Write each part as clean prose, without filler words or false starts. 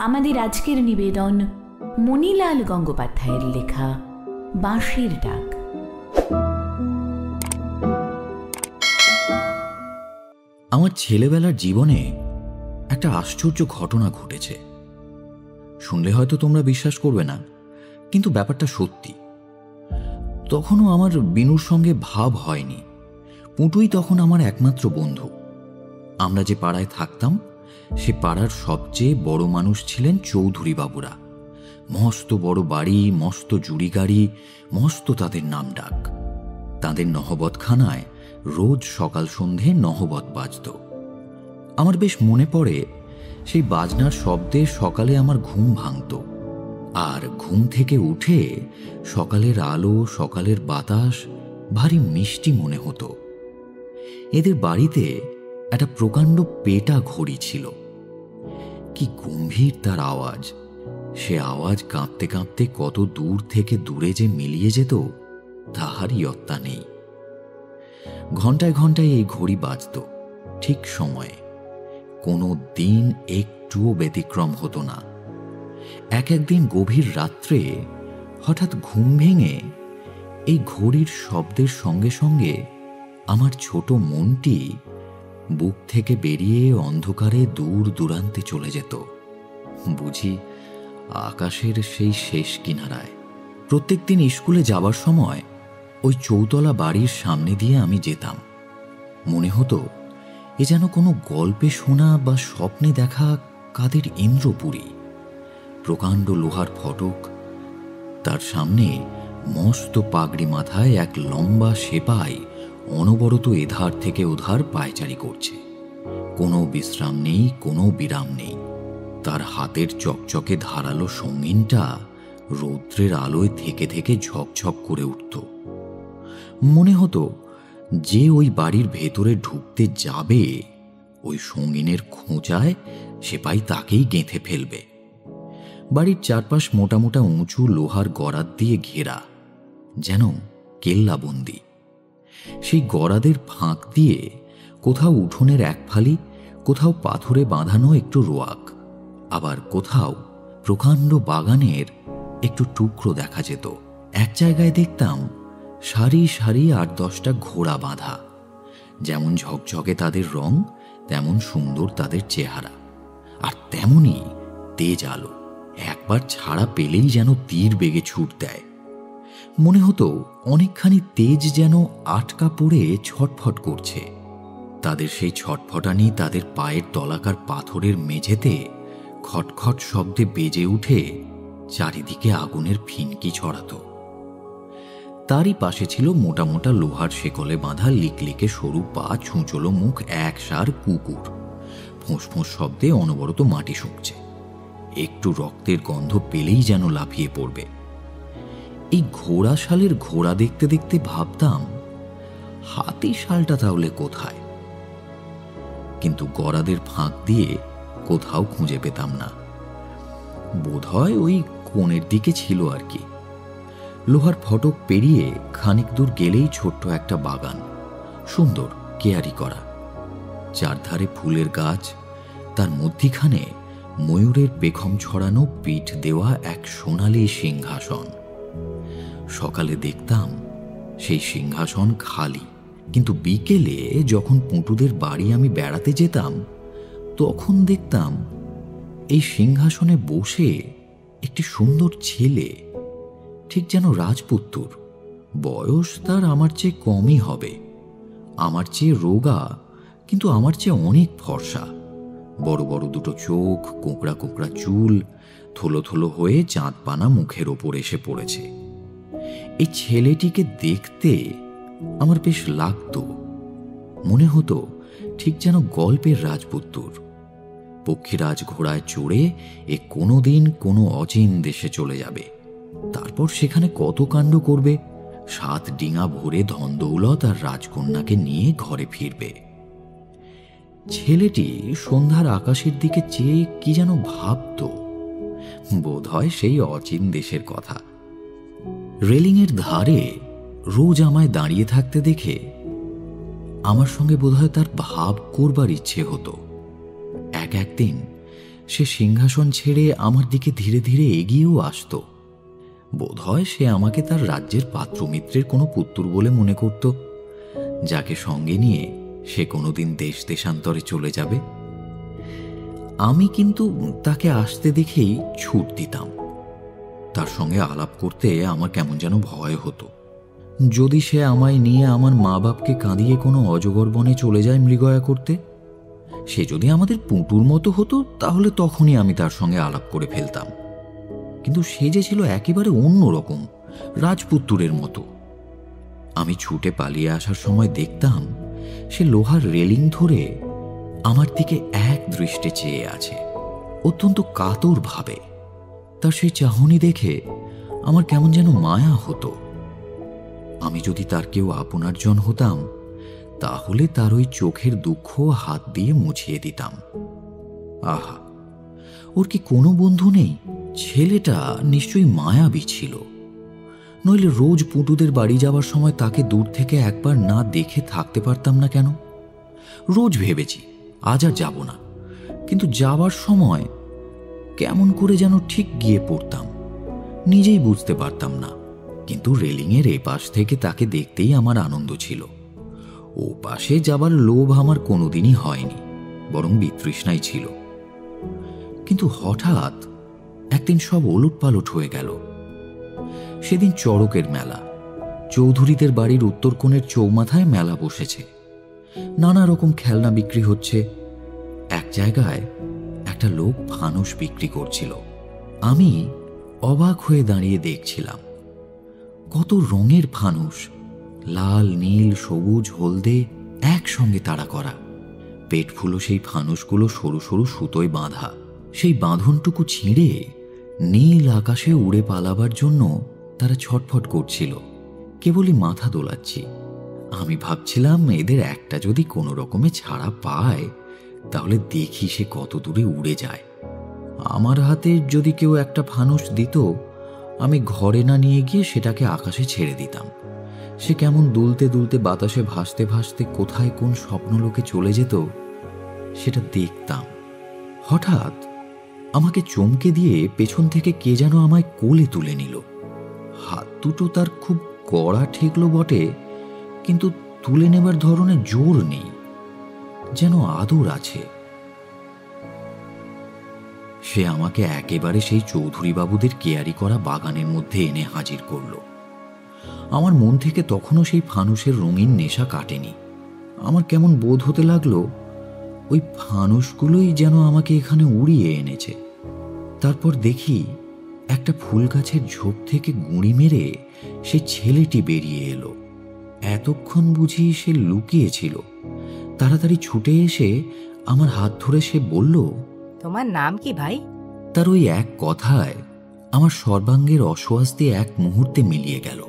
আমাদের আজকের নিবেদন মণিলাল গঙ্গোপাধ্যায়ের লেখা বাঁশির ডাক। আমার ছেলেবেলার জীবনে একটা আশ্চর্য ঘটনা ঘটেছে। শুনলে হয়তো তোমরা বিশ্বাস করবে না, কিন্তু ব্যাপারটা সত্যি। তখনও আমার বিনুর সঙ্গে ভাব হয়নি। পুটুই তখন আমার একমাত্র বন্ধু। আমরা যে পাড়ায় থাকতাম সে পাড়ার সবচেয়ে বড় মানুষ ছিলেন চৌধুরী বাবুরা। মস্ত বড় বাড়ি, মস্ত জুড়ি গাড়ি, মস্ত তাদের নাম ডাক। তাদের নহবতখানায় রোজ সকাল সন্ধে নহবত বাজত। আমার বেশ মনে পড়ে সেই বাজনার শব্দে সকালে আমার ঘুম ভাঙত। আর ঘুম থেকে উঠে সকালের আলো, সকালের বাতাস ভারী মিষ্টি মনে হতো। এদের বাড়িতে একটা প্রকাণ্ড পেটা ঘড়ি ছিল। কি গম্ভীর তার আওয়াজ! সে আওয়াজ কাঁপতে কাঁপতে কত দূর থেকে দূরে যে মিলিয়ে যেত তাহারই ইয়ত্তা নেই। ঘন্টায় ঘন্টায় এই ঘড়ি বাজত ঠিক সময়ে। কোনো দিন একটুও ব্যতিক্রম হতো না। একদিন গভীর রাত্রে হঠাৎ ঘুম ভেঙে এই ঘড়ির শব্দের সঙ্গে সঙ্গে আমার ছোট মনটি বুক থেকে বেরিয়ে অন্ধকারে দূর দূরান্তে চলে যেত, বুঝি আকাশের সেই শেষ কিনারায়। প্রত্যেকদিন স্কুলে যাবার সময় ওই চৌতলা বাড়ির সামনে দিয়ে আমি যেতাম। মনে হতো এ যেন কোনো গল্পে শোনা বা স্বপ্নে দেখা কাদের ইন্দ্রপুরী। প্রকাণ্ড লোহার ফটক, তার সামনে মস্ত পাগড়ি মাথায় এক লম্বা সেপাই অনবরত এধার থেকে ওধার পায়চারি করছে। কোনো বিশ্রাম নেই, কোনো বিরাম নেই। তার হাতের চকচকে ধারালো সঙ্গিনটা রৌদ্রের আলোয় থেকে থেকে ঝকঝক করে উঠত। মনে হতো যে ওই বাড়ির ভেতরে ঢুকতে যাবে ওই সঙ্গিনের খোঁচায় সেপাই তাকেই গেঁথে ফেলবে। বাড়ির চারপাশ মোটা মোটা উঁচু লোহার গরাদ দিয়ে ঘেরা, যেন কেল্লাবন্দি। সেই গরাদের ফাঁক দিয়ে কোথাও উঠোনের এক ফালি, কোথাও পাথরে বাঁধানো একটু রোয়াক, আবার কোথাও প্রকাণ্ড বাগানের একটু টুকরো দেখা যেত। এক জায়গায় দেখতাম সারি সারি ৮-১০টা ঘোড়া বাঁধা। যেমন ঝকঝকে তাদের রং, তেমন সুন্দর তাদের চেহারা, আর তেমনই তেজ আলো। একবার ছাড়া পেলেই যেন তীর বেগে ছুট দেয়। মনে হতো অনেকখানি তেজ যেন আটকা পড়ে ছটফট করছে। তাদের সেই ছটফটানি তাদের পায়ের তলাকার পাথরের মেঝেতে খটখট শব্দে বেজে উঠে চারিদিকে আগুনের ফিনকি ছড়াতো। তারই পাশে ছিল মোটা মোটা লোহার শেকলে বাঁধা লিকলিকে সরু পা, ছুঁচলো মুখ একসার কুকুর। ফোঁস শব্দে অনবরত মাটি শুঁকছে। একটু রক্তের গন্ধ পেলেই যেন লাফিয়ে পড়বে। এই ঘোড়া শালের ঘোড়া দেখতে দেখতে ভাবতাম, হাতি শালটা তাহলে কোথায়? কিন্তু গরাদের ফাঁক দিয়ে কোথাও খুঁজে পেতাম না। বোধহয় ওই কোণের দিকে ছিল আর কি। লোহার ফটক পেরিয়ে খানিক দূর গেলেই ছোট্ট একটা বাগান, সুন্দর কেয়ারি করা। চারধারে ফুলের গাছ, তার মধ্যিখানে ময়ূরের পেখম ছড়ানো পিঠ দেওয়া এক সোনালি সিংহাসন। সকালে দেখতাম সেই সিংহাসন খালি, কিন্তু বিকেলে যখন পুঁটুদের বাড়ি আমি বেড়াতে যেতাম তখন দেখতাম এই সিংহাসনে বসে একটি সুন্দর ছেলে, ঠিক যেন রাজপুত্তর। বয়স তার আমার চেয়ে কমই হবে। আমার চেয়ে রোগা, কিন্তু আমার চেয়ে অনেক ফর্সা। বড় বড় দুটো চোখ, কোঁকড়া কোঁকড়া চুল, থলো থলো হয়ে চাঁদপানা মুখের ওপর এসে পড়েছে। এই ছেলেটিকে দেখতে আমার বেশ লাগতো। মনে হতো ঠিক যেন গল্পের রাজপুত্তর। পক্ষীরাজ ঘোড়ায় চড়ে এ কোনোদিন কোনো অচিন দেশে চলে যাবে, তারপর সেখানে কত কাণ্ড করবে, 7 ডিঙা ভরে ধন দৌলত আর রাজকন্যাকে নিয়ে ঘরে ফিরবে। ছেলেটি সন্ধ্যার আকাশের দিকে চেয়ে কি যেন ভাবত, বোধ হয় সেই অচিন দেশের কথা। রেলিংয়ের ধারে রোজ আমায় দাঁড়িয়ে থাকতে দেখে আমার সঙ্গে বোধহয় তার ভাব করবার ইচ্ছে হতো। একদিন সে সিংহাসন ছেড়ে আমার দিকে ধীরে ধীরে এগিয়েও আসত। বোধহয় সে আমাকে তার রাজ্যের পাত্রমিত্রের কোনো পুত্তুর বলে মনে করত, যাকে সঙ্গে নিয়ে সে কোনোদিন দেশ দেশান্তরে চলে যাবে। আমি কিন্তু তাকে আসতে দেখেই ছুট দিতাম। তার সঙ্গে আলাপ করতে আমার কেমন যেন ভয় হতো। যদি সে আমায় নিয়ে আমার মা বাপকে কাঁদিয়ে কোনো অজগর বনে চলে যায় মৃগয়া করতে, সে যদি আমাদের পুঁটুর মতো হতো, তাহলে তখনই আমি তার সঙ্গে আলাপ করে ফেলতাম। কিন্তু সে যে ছিল একেবারে অন্যরকম, রাজপুত্তুরের মতো। আমি ছুটে পালিয়ে আসার সময় দেখতাম সে লোহার রেলিং ধরে আমার দিকে এক দৃষ্টে চেয়ে আছে, অত্যন্ত কাতর ভাবে। তার সেই চাহনি দেখে আমার কেমন যেন মায়া হতো। আমি যদি তার কেউ আপনার জন হতাম, তাহলে তার ওই চোখের দুঃখ হাত দিয়ে মুছিয়ে দিতাম। আহা, ওর কি কোনো বন্ধু নেই? ছেলেটা নিশ্চয়ই মায়াবী ছিল, নইলে রোজ পুটুদের বাড়ি যাওয়ার সময় তাকে দূর থেকে একবার না দেখে থাকতে পারতাম না কেন? রোজ ভেবেছি আজ আর যাব না, কিন্তু যাওয়ার সময় কেমন করে যেন ঠিক গিয়ে পড়তাম, নিজেই বুঝতে পারতাম না। কিন্তু রেলিংয়ের এ পাশ থেকে তাকে দেখতেই আমার আনন্দ ছিল। ও পাশে যাবার লোভ আমার কোনোদিনই হয়নি, বরং বিতৃষ্ণাই ছিল। কিন্তু হঠাৎ একদিন সব ওলটপালট হয়ে গেল। সেদিন চড়কের মেলা। চৌধুরীদের বাড়ির উত্তর কোণের চৌমাথায় মেলা বসেছে। নানা রকম খেলনা বিক্রি হচ্ছে। এক জায়গায় একটা লোক ফানুস বিক্রি করছিল। আমি অবাক হয়ে দাঁড়িয়ে দেখছিলাম। কত রঙের ফানুস, লাল, নীল, সবুজ, হলদে একসঙ্গে তাড়া করা। পেট ফুলো সেই ফানুসগুলো সরু সরু সুতোয় বাঁধা। সেই বাঁধনটুকু ছিঁড়ে নীল আকাশে উড়ে পালাবার জন্য তারা ছটফট করছিল। কেবলই মাথা দোলাচ্ছি। আমি ভাবছিলাম, এদের একটা যদি কোনো রকমে ছাড়া পায়, তাহলে দেখি সে কত দূরে উড়ে যায়। আমার হাতে যদি কেউ একটা ফানুস দিত, আমি ঘরে না নিয়ে গিয়ে সেটাকে আকাশে ছেড়ে দিতাম। সে কেমন দুলতে দুলতে বাতাসে ভাসতে ভাসতে কোথায় কোন স্বপ্নলোকে চলে যেত, সেটা দেখতাম। হঠাৎ আমাকে চমকে দিয়ে পেছন থেকে কে যেন আমায় কোলে তুলে নিল। হাত দুটো তার খুব কড়া ঠেকলো বটে, কিন্তু তুলে নেবার ধরনের জোর নেই, যেন আদর আছে। সে আমাকে একেবারে সেই চৌধুরী বাবুদের কেয়ারি করা বাগানের মধ্যে এনে হাজির করল। আমার মন থেকে তখনও সেই ফানুসের রঙিন নেশা কাটেনি। আমার কেমন বোধ হতে লাগলো, ওই ফানুসগুলোই যেন আমাকে এখানে উড়িয়ে এনেছে। তারপর দেখি একটা ফুল গাছের ঝোপ থেকে গুঁড়ি মেরে সে ছেলেটি বেরিয়ে এলো। এতক্ষণ বুঝি সে লুকিয়েছিল। তাড়াতাড়ি ছুটে এসে আমার হাত ধরে সে বলল, তোমার নাম কি ভাই? তার ওই এক কথায় আমার সর্বাঙ্গের অস্বস্তি এক মুহূর্তে মিলিয়ে গেল।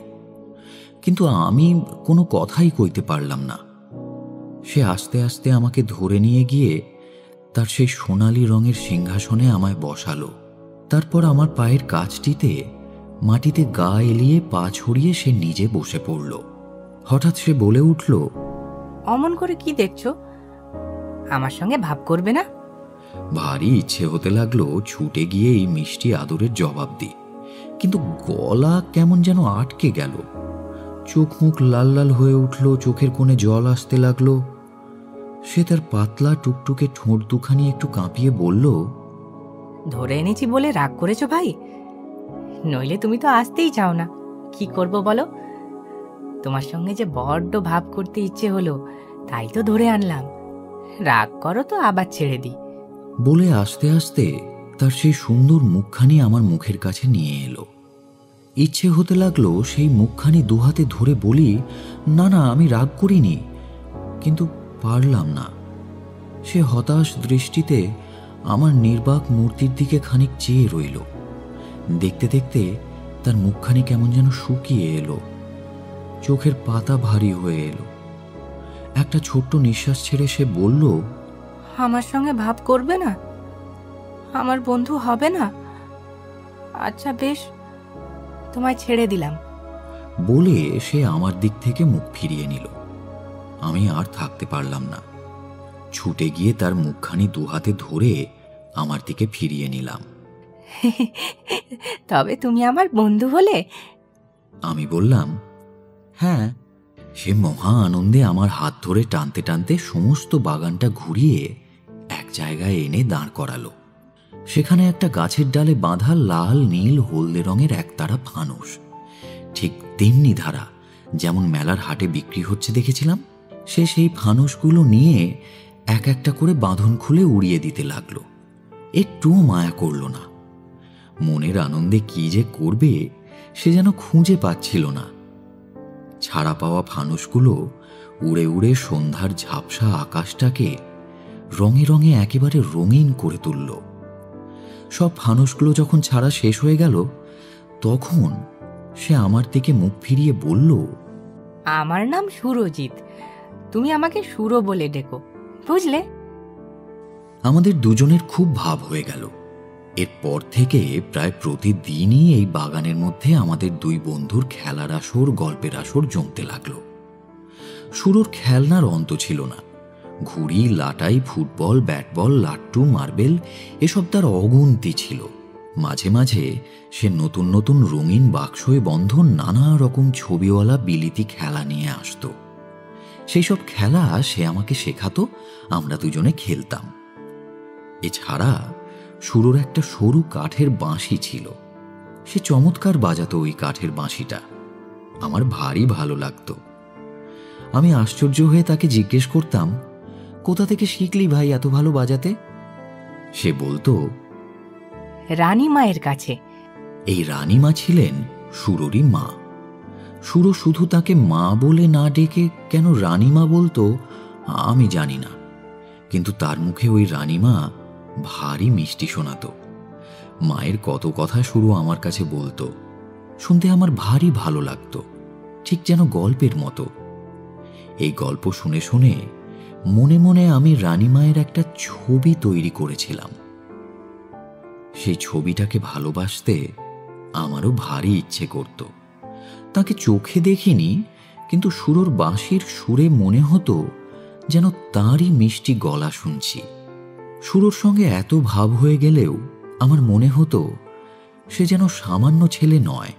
কিন্তু আমি কোনো কথাই কইতে পারলাম না। সে আস্তে আস্তে আমাকে ধরে নিয়ে গিয়ে তার সেই সোনালি রঙের সিংহাসনে আমায় বসালো। তারপর আমার পায়ের কাছটিতে মাটিতে গা এলিয়ে পা ছড়িয়ে সে নিজে বসে পড়ল। হঠাৎ সে বলে উঠল, অমন করে কি দেখছো? আমার সঙ্গে ভাব করবে না? ভারী ইচ্ছে হতে লাগলো ছুটে গিয়ে এই মিষ্টি আদরের জবাব দিই, কিন্তু গলা কেমন যেন আটকে গেল। চোখ মুখ লাল লাল হয়ে উঠল, চোখের কোণে জল আসতে লাগলো। সে তার পাতলা টুকটুকে ঠোঁট দুখানি একটু কাঁপিয়ে বলল, ধরে এনেছি বলে রাগ করেছো ভাই? নইলে তুমি তো আসতেই চাও না। কি করব বলো? তোমার সঙ্গে যে বড্ড ভাব করতে ইচ্ছে হলো, তাই তো ধরে আনলাম। রাগ করো তো আবার ছেড়ে দিই। বলে আস্তে আস্তে তার সেই সুন্দর মুখখানি আমার মুখের কাছে নিয়ে এলো। ইচ্ছে হতে লাগলো সেই মুখখানি দুহাতে ধরে বলি, না না, আমি রাগ করিনি, কিন্তু পারলাম না। সে হতাশ দৃষ্টিতে আমার নির্বাক মূর্তির দিকে খানিক চেয়ে রইল। দেখতে দেখতে তার মুখখানি কেমন যেন শুকিয়ে এলো, চোখের পাতা ভারী হয়ে এলো। একটা ছোট্ট নিঃশ্বাস ছেড়ে সে বলল, আমার সঙ্গে ভাব করবে না? আমার বন্ধু হবে না? আচ্ছা বেশ, তোমায় ছেড়ে দিলাম। বলে সে আমার দিক থেকে মুখ ফিরিয়ে নিল। আমি আর থাকতে পারলাম না। ছুটে গিয়ে তার মুখখানি দুহাতে ধরে আমার দিকে ফিরিয়ে নিলাম। তবে তুমি আমার বন্ধু হলে? আমি বললাম, হ্যাঁ। সে মহা আনন্দে আমার হাত ধরে টানতে টানতে সমস্ত বাগানটা ঘুরিয়ে এক জায়গায় এনে দাঁড় করালো। সেখানে একটা গাছের ডালে বাঁধা লাল নীল হলদে রঙের একতারা ফানুস, ঠিক তেমনি ধারা যেমন মেলার হাটে বিক্রি হচ্ছে দেখেছিলাম। সে সেই ফানুসগুলো নিয়ে এক একটা করে বাঁধন খুলে উড়িয়ে দিতে লাগলো। একটুও মায়া করল না। মনের আনন্দে কি যে করবে সে যেন খুঁজে পাচ্ছিল না। ছাড়া পাওয়া ফানুসগুলো উড়ে উড়ে সন্ধ্যার ঝাপসা আকাশটাকে রঙে রঙে একেবারে রঙিন করে তুলল। সব ফানুসগুলো যখন ছাড়া শেষ হয়ে গেল, তখন সে আমার দিকে মুখ ফিরিয়ে বলল, আমার নাম সুরজিৎ, তুমি আমাকে সুরো বলে ডেকো, বুঝলে? আমাদের দুজনের খুব ভাব হয়ে গেল। এরপর থেকে প্রায় প্রতিদিনই এই বাগানের মধ্যে আমাদের দুই বন্ধুর খেলার আসর, গল্পের আসর জমতে লাগলো। সুরোর খেলনার অন্ত ছিল না। ঘুড়ি, লাটাই, ফুটবল, ব্যাটবল, লাট্টু, মার্বেল এসব তার অগুন্তি ছিল। মাঝে মাঝে সে নতুন নতুন রঙিন বাক্সে বন্ধ নানা রকম ছবিওয়ালা বিলিতি খেলা নিয়ে আসতো। সেই সব খেলা সে আমাকে শেখাতো, আমরা দুজনে খেলতাম। এছাড়া সুরোর একটা সরু কাঠের বাঁশি ছিল। সে চমৎকার বাজাতো ওই কাঠের বাঁশিটা। আমার ভারী ভালো লাগতো। আমি আশ্চর্য হয়ে তাকে জিজ্ঞেস করতাম, কোথা থেকে শিখলি ভাই এত ভালো বাজাতে? সে বলতো, রানীমায়ের কাছে। এই রানীমা ছিলেন সুরোরই মা। সুরো শুধু তাকে মা বলে না ডেকে কেন রানীমা বলতো আমি জানি না, কিন্তু তার মুখে ওই রানীমা ভারী মিষ্টি শোনাতো। মায়ের কত কথা সুরো আমার কাছে বলতো, শুনতে আমার ভারী ভালো লাগতো, ঠিক যেন গল্পের মতো। এই গল্প শুনে শুনে মনে মনে আমি রানীমায়ের একটা ছবি তৈরি করেছিলাম। সেই ছবিটাকে ভালোবাসতে আমারও ভারী ইচ্ছে করত। তাকে চোখে দেখিনি, কিন্তু সুরোর বাঁশির সুরে মনে হতো যেন তারই মিষ্টি গলা শুনছি। সুরোর সঙ্গে এত ভাব হয়ে গেলেও আমার মনে হতো সে যেন সামান্য ছেলে নয়,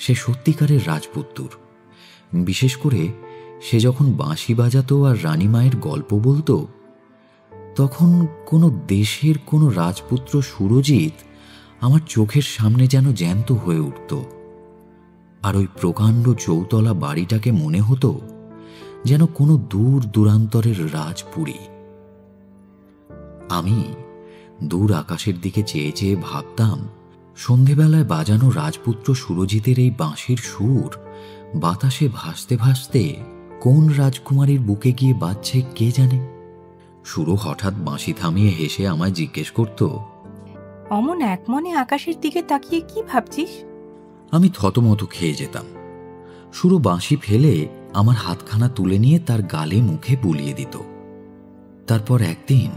সে সত্যিকারের রাজপুত্তুর। বিশেষ করে সে যখন বাঁশি বাজাতো আর রানীমায়ের গল্প বলতো, তখন কোনো দেশের কোনো রাজপুত্র সুরজিৎ আমার চোখের সামনে যেন জ্যান্ত হয়ে উঠত। আর ওই প্রকাণ্ড চৌতলা বাড়িটাকে মনে হতো যেন কোনো দূর দূরান্তরের রাজপুরী। আমি দূর আকাশের দিকে চেয়ে চেয়ে ভাবতাম, সন্ধেবেলায় বাজানো রাজপুত্র সুরজিতের এই বাঁশির সুর বাতাসে ভাসতে ভাসতে কোন রাজকুমারীর বুকে গিয়ে বাজছে কে জানে। সুরো হঠাৎ বাঁশি থামিয়ে হেসে আমায় জিজ্ঞেস করত, অমন এক মনে আকাশের দিকে তাকিয়ে কি ভাবছিস? আমি থতমত খেয়ে যেতাম। সুরো বাঁশি ফেলে আমার হাতখানা তুলে নিয়ে তার গালে মুখে বুলিয়ে দিত। তারপর একদিন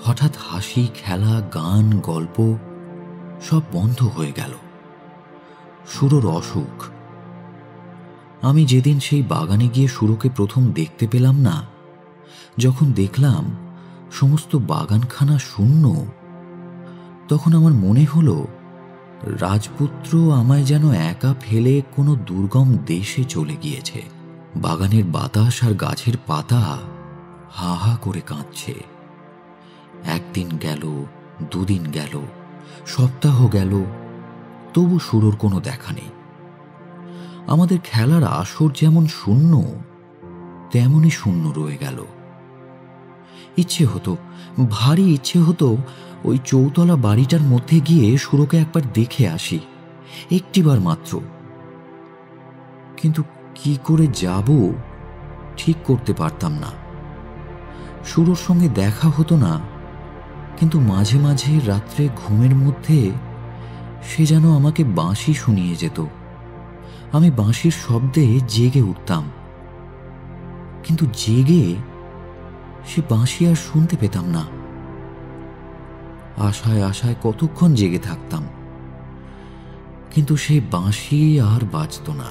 হঠাৎ হাসি, খেলা, গান, গল্প সব বন্ধ হয়ে গেল। সুরোর অসুখ। আমি যেদিন সেই বাগানে গিয়ে সুরোকে প্রথম দেখতে পেলাম না, যখন দেখলাম সমস্ত বাগানখানা শূন্য, তখন আমার মনে হলো রাজপুত্র আমায় যেন একা ফেলে কোনো দুর্গম দেশে চলে গিয়েছে। বাগানের বাতাস আর গাছের পাতা হা হা করে কাঁদছে। একদিন গেল, দুদিন গেল, সপ্তাহ গেল, তবু সুরোর কোনো দেখা নেই। আমাদের খেলার আসর যেমন শূন্য, তেমনই শূন্য রয়ে গেল। ইচ্ছে হতো, ভারী ইচ্ছে হতো ওই চৌতলা বাড়িটার মধ্যে গিয়ে সুরোকে একবার দেখে আসি, একটিবার মাত্র। কিন্তু কি করে যাব ঠিক করতে পারতাম না। সুরোর সঙ্গে দেখা হতো না, কিন্তু মাঝে মাঝে রাত্রে ঘুমের মধ্যে সে যেন আমাকে বাঁশি শুনিয়ে যেত। আমি বাঁশির শব্দে জেগে উঠতাম, কিন্তু জেগে সে বাঁশি আর শুনতে পেতাম না। আশায় আশায় কতক্ষণ জেগে থাকতাম, কিন্তু সেই বাঁশি আর বাজত না।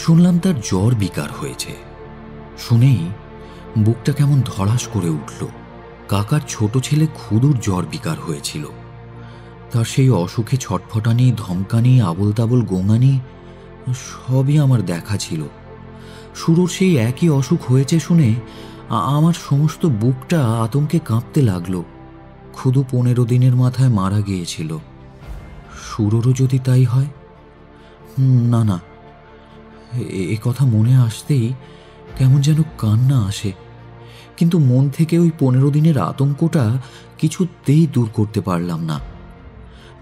শুনলাম তার জ্বর বিকার হয়েছে। শুনেই বুকটা কেমন ধড়াস করে উঠল, কাকার ছোট ছেলে খুদুর জ্বর বিকার হয়েছিল। তার সেই অসুখে ছটফটানি, ধমকানি, আবল তাবল গোঙানি সবই আমার দেখা ছিল। শুরুর সেই একই অসুখ হয়েছে শুনে আমার সমস্ত বুকটা আতঙ্কে কাঁপতে লাগলো। খুদু 15 দিনের মাথায় মারা গিয়েছিল। শুরুরও যদি তাই হয়? না না, এ কথা মনে আসতেই কেমন যেন কান্না আসে, কিন্তু মন থেকে ওই 15 দিনের আতঙ্কটা কিছুতেই দূর করতে পারলাম না।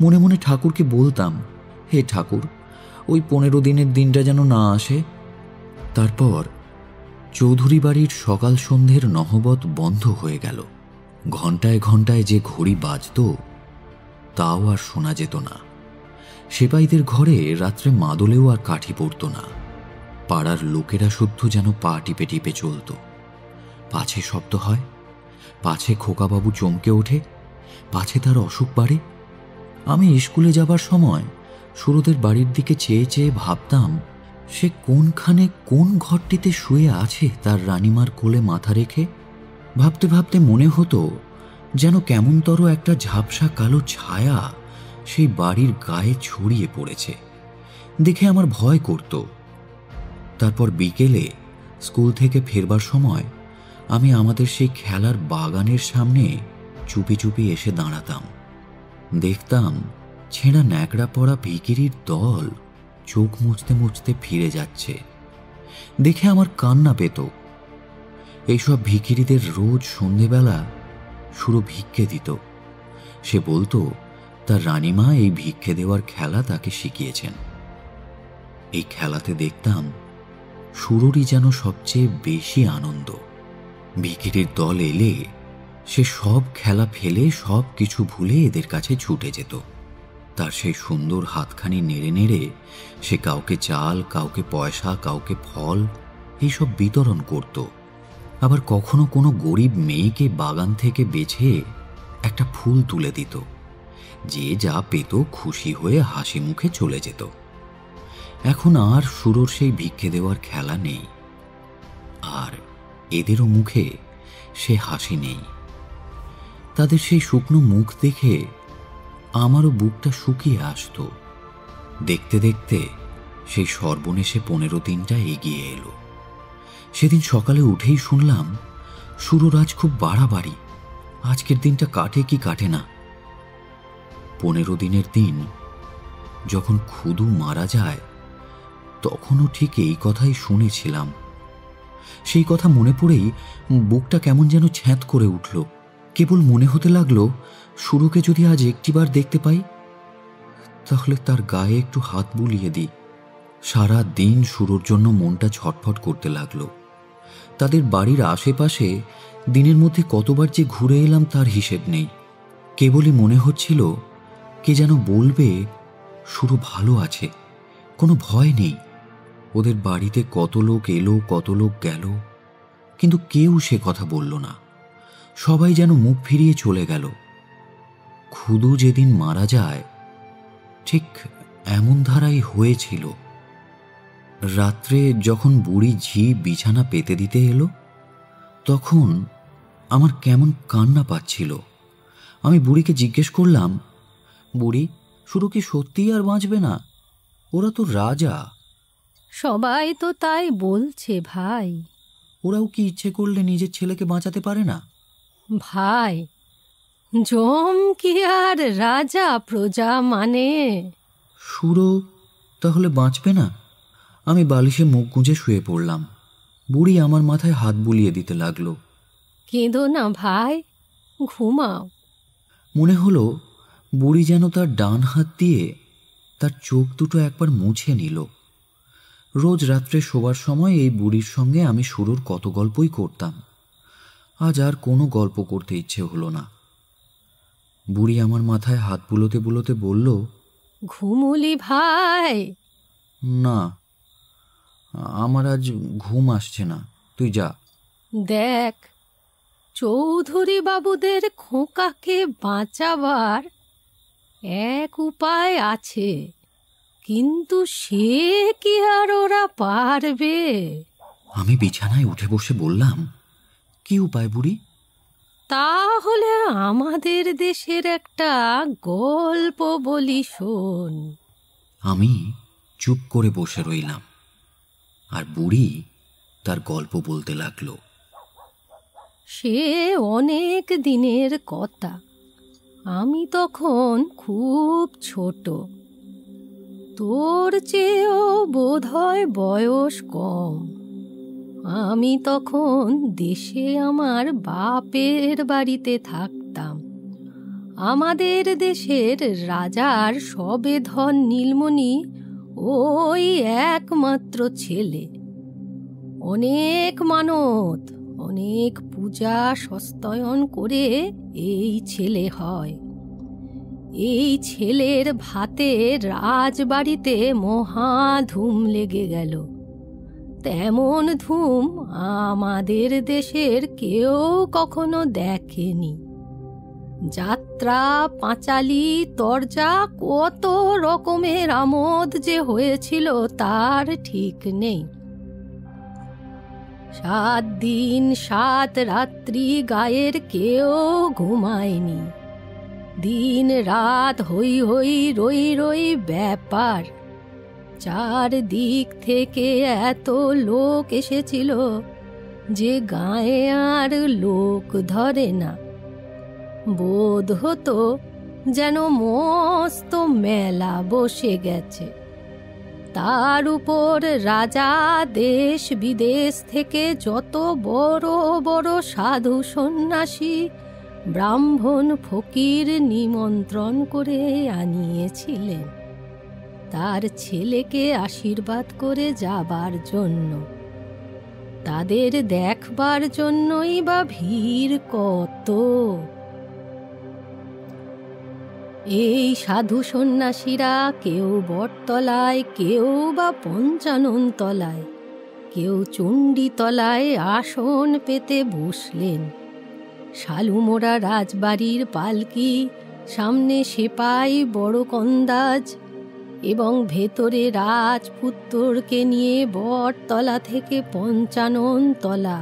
মনে মনে ঠাকুরকে বলতাম, হে ঠাকুর, ওই 15 দিনের দিনটা যেন না আসে। তারপর চৌধুরী বাড়ির সকাল সন্ধ্যের নহবত বন্ধ হয়ে গেল। ঘণ্টায় ঘণ্টায় যে ঘড়ি বাজত তাও আর শোনা যেত না। সেপাইদের ঘরে রাত্রে মাদলেও আর কাঠি পড়ত না। পাড়ার লোকেরা শুদ্ধ যেন পা টিপে টিপে চলত। পাছে শব্দ হয়, পাছে খোকাবাবু চমকে ওঠে, পাছে তার অসুখ বাড়ে। আমি স্কুলে যাবার সময় সুরদের বাড়ির দিকে চেয়ে চেয়ে ভাবতাম, সে কোনখানে কোন ঘরটিতে শুয়ে আছে তার রানীমার কোলে মাথা রেখে। ভাবতে ভাবতে মনে হতো যেন কেমনতর একটা ঝাপসা কালো ছায়া সেই বাড়ির গায়ে ছড়িয়ে পড়েছে। দেখে আমার ভয় করত। তারপর বিকেলে স্কুল থেকে ফেরবার সময় আমি আমাদের সেই খেলার বাগানের সামনে চুপি চুপি এসে দাঁড়াতাম। দেখতাম ছেঁড়া ন্যাকড়া পরা ভিখিরির দল চোখ মুছতে মুছতে ফিরে যাচ্ছে। দেখে আমার কান্না পেত। এইসব ভিখিরিদের রোজ সন্ধেবেলা শুরু ভিক্ষে দিত। সে বলতো তার রানীমা এই ভিক্ষে দেওয়ার খেলা তাকে শিখিয়েছেন। এই খেলাতে দেখতাম শুরুরই যেন সবচেয়ে বেশি আনন্দ। ভিখিরির দল এলে সে সব খেলা ফেলে সব কিছু ভুলে এদের কাছে ছুটে যেত। তার সেই সুন্দর হাতখানি নেড়ে নেড়ে সে কাউকে চাল, কাউকে পয়সা, কাউকে ফল এইসব বিতরণ করত। আবার কখনো কোনো গরিব মেয়েকে বাগান থেকে বেছে একটা ফুল তুলে দিত। যে যা পেত খুশি হয়ে হাসি মুখে চলে যেত। এখন আর শুরুর সেই ভিক্ষে দেওয়ার খেলা নেই, আর এদেরও মুখে সে হাসি নেই। তাদের সেই শুকনো মুখ দেখে আমারও বুকটা শুকিয়ে আসত। দেখতে দেখতে সেই সর্বনেশে 15 দিনটা এগিয়ে এলো। সেদিন সকালে উঠেই শুনলাম শুরুর আজ খুব বাড়াবাড়ি, আজকের দিনটা কাটে কি কাটে না। 15 দিনের দিন যখন খুদু মারা যায় তখনও ঠিক এই কথাই শুনেছিলাম। সেই কথা মনে পড়েই বুকটা কেমন যেন ছ্যাঁত করে উঠল। কেবল মনে হতে লাগলো শুরুকে যদি আজ একটিবার দেখতে পাই তাহলে তার গায়ে একটু হাত বুলিয়ে দিই। সারা দিন শুরুর জন্য মনটা ছটফট করতে লাগলো। তাদের বাড়ির আশেপাশে দিনের মধ্যে কতবার যে ঘুরে এলাম তার হিসেব নেই। কেবলই মনে হচ্ছিল কে যেন বলবে শুরু ভালো আছে, কোনো ভয় নেই। ওদের বাড়িতে কত লোক এলো, কত লোক গেল, কিন্তু কেউ সে কথা বলল না। সবাই যেন মুখ ফিরিয়ে চলে গেল। খুদু যেদিন মারা যায় ঠিক এমন ধারাই হয়েছিল। রাত্রে যখন বুড়ি ঝি বিছানা পেতে দিতে এলো তখন আমার কেমন কান্না পাচ্ছিল। আমি বুড়িকে জিজ্ঞেস করলাম, বুড়ি, শুরু কি সত্যিই আর বাঁচবে না? ওরা তো রাজা। সবাই তো তাই বলছে ভাই। ওরাও কি ইচ্ছে করলে নিজের ছেলেকে বাঁচাতে পারে না? ভাই, জম কি আর রাজা প্রজা মানে? শুরু তাহলে বাঁচবে না? আমি বালিশে মুখ গুঁজে শুয়ে পড়লাম। বুড়ি আমার মাথায় হাত বুলিয়ে দিতে লাগলো। কেঁদো না ভাই, ঘুমাও। মনে হলো বুড়ি যেন তার ডান হাত দিয়ে তার চোখ দুটো একবার মুছে নিল। রোজ রাত্রে শোবার সময় এই বুড়ির সঙ্গে আমি শুরুর কত গল্পই করতাম। আজ আর কোনো গল্প করতে ইচ্ছে হলো না। বুড়ি আমার মাথায় হাত বুলোতে বুলোতে বলল, ঘুমুলি ভাই? না, আমার আজ ঘুম আসছে না, তুই যা। দেখ, চৌধুরী বাবুদের খোকাকে বাঁচাবার এক উপায় আছে, কিন্তু সে কি আর ওরা পারবে? আমি বিছানায় উঠে বসে বললাম, কি উপায় বুড়ি? তাহলে আমাদের দেশের একটা গল্প বলি শোন। আমি চুপ করে বসে রইলাম, আর বুড়ি তার গল্প বলতে লাগলো। সে অনেক দিনের কথা। আমি তখন খুব ছোট, তোর চেয়েও বোধহয় বয়স কম। আমি তখন দেশে আমার বাপের বাড়িতে থাকতাম। আমাদের দেশের রাজার সবেধন নীলমণি ওই একমাত্র ছেলে। অনেক মানত, অনেক পূজা সস্তয়ন করে এই ছেলে হয়। এই ছেলের ভাতে রাজবাড়িতে মহা ধুম লেগে গেল। তেমন ধুম আমাদের দেশের কেউ কখনো দেখেনি। যাত্রা, পাঁচালি, তরজা, কত রকমের আমোদ যে হয়েছিল তার ঠিক নেই। 7 দিন 7 রাত্রি গায়ের কেউ ঘুমায়নি। দিন রাত হই হই রই রই ব্যাপার। 4 দিক থেকে এত লোক এসেছিল যে গায়ে আর লোক ধরে না। বোধ হতো যেন মস্ত মেলা বসে গেছে। তার উপর রাজা দেশ বিদেশ থেকে যত বড় বড় সাধু সন্ন্যাসী, ব্রাহ্মণ, ফকির নিমন্ত্রণ করে আনিয়েছিলেন তার ছেলেকে আশীর্বাদ করে যাবার জন্য। তাদের দেখবার জন্যই বা ভিড় কত। এই সাধু সন্ন্যাসীরা কেউ বটতলায়, কেউ বা পঞ্চানন তলায়, কেউ চণ্ডীতলায় আসন পেতে বসলেন। শালুমোড়া রাজবাড়ির পালকি, সামনে সেপাই বড় কন্দাজ এবং ভেতরে রাজপুত্রকে নিয়ে বটতলা থেকে পঞ্চানন তলা,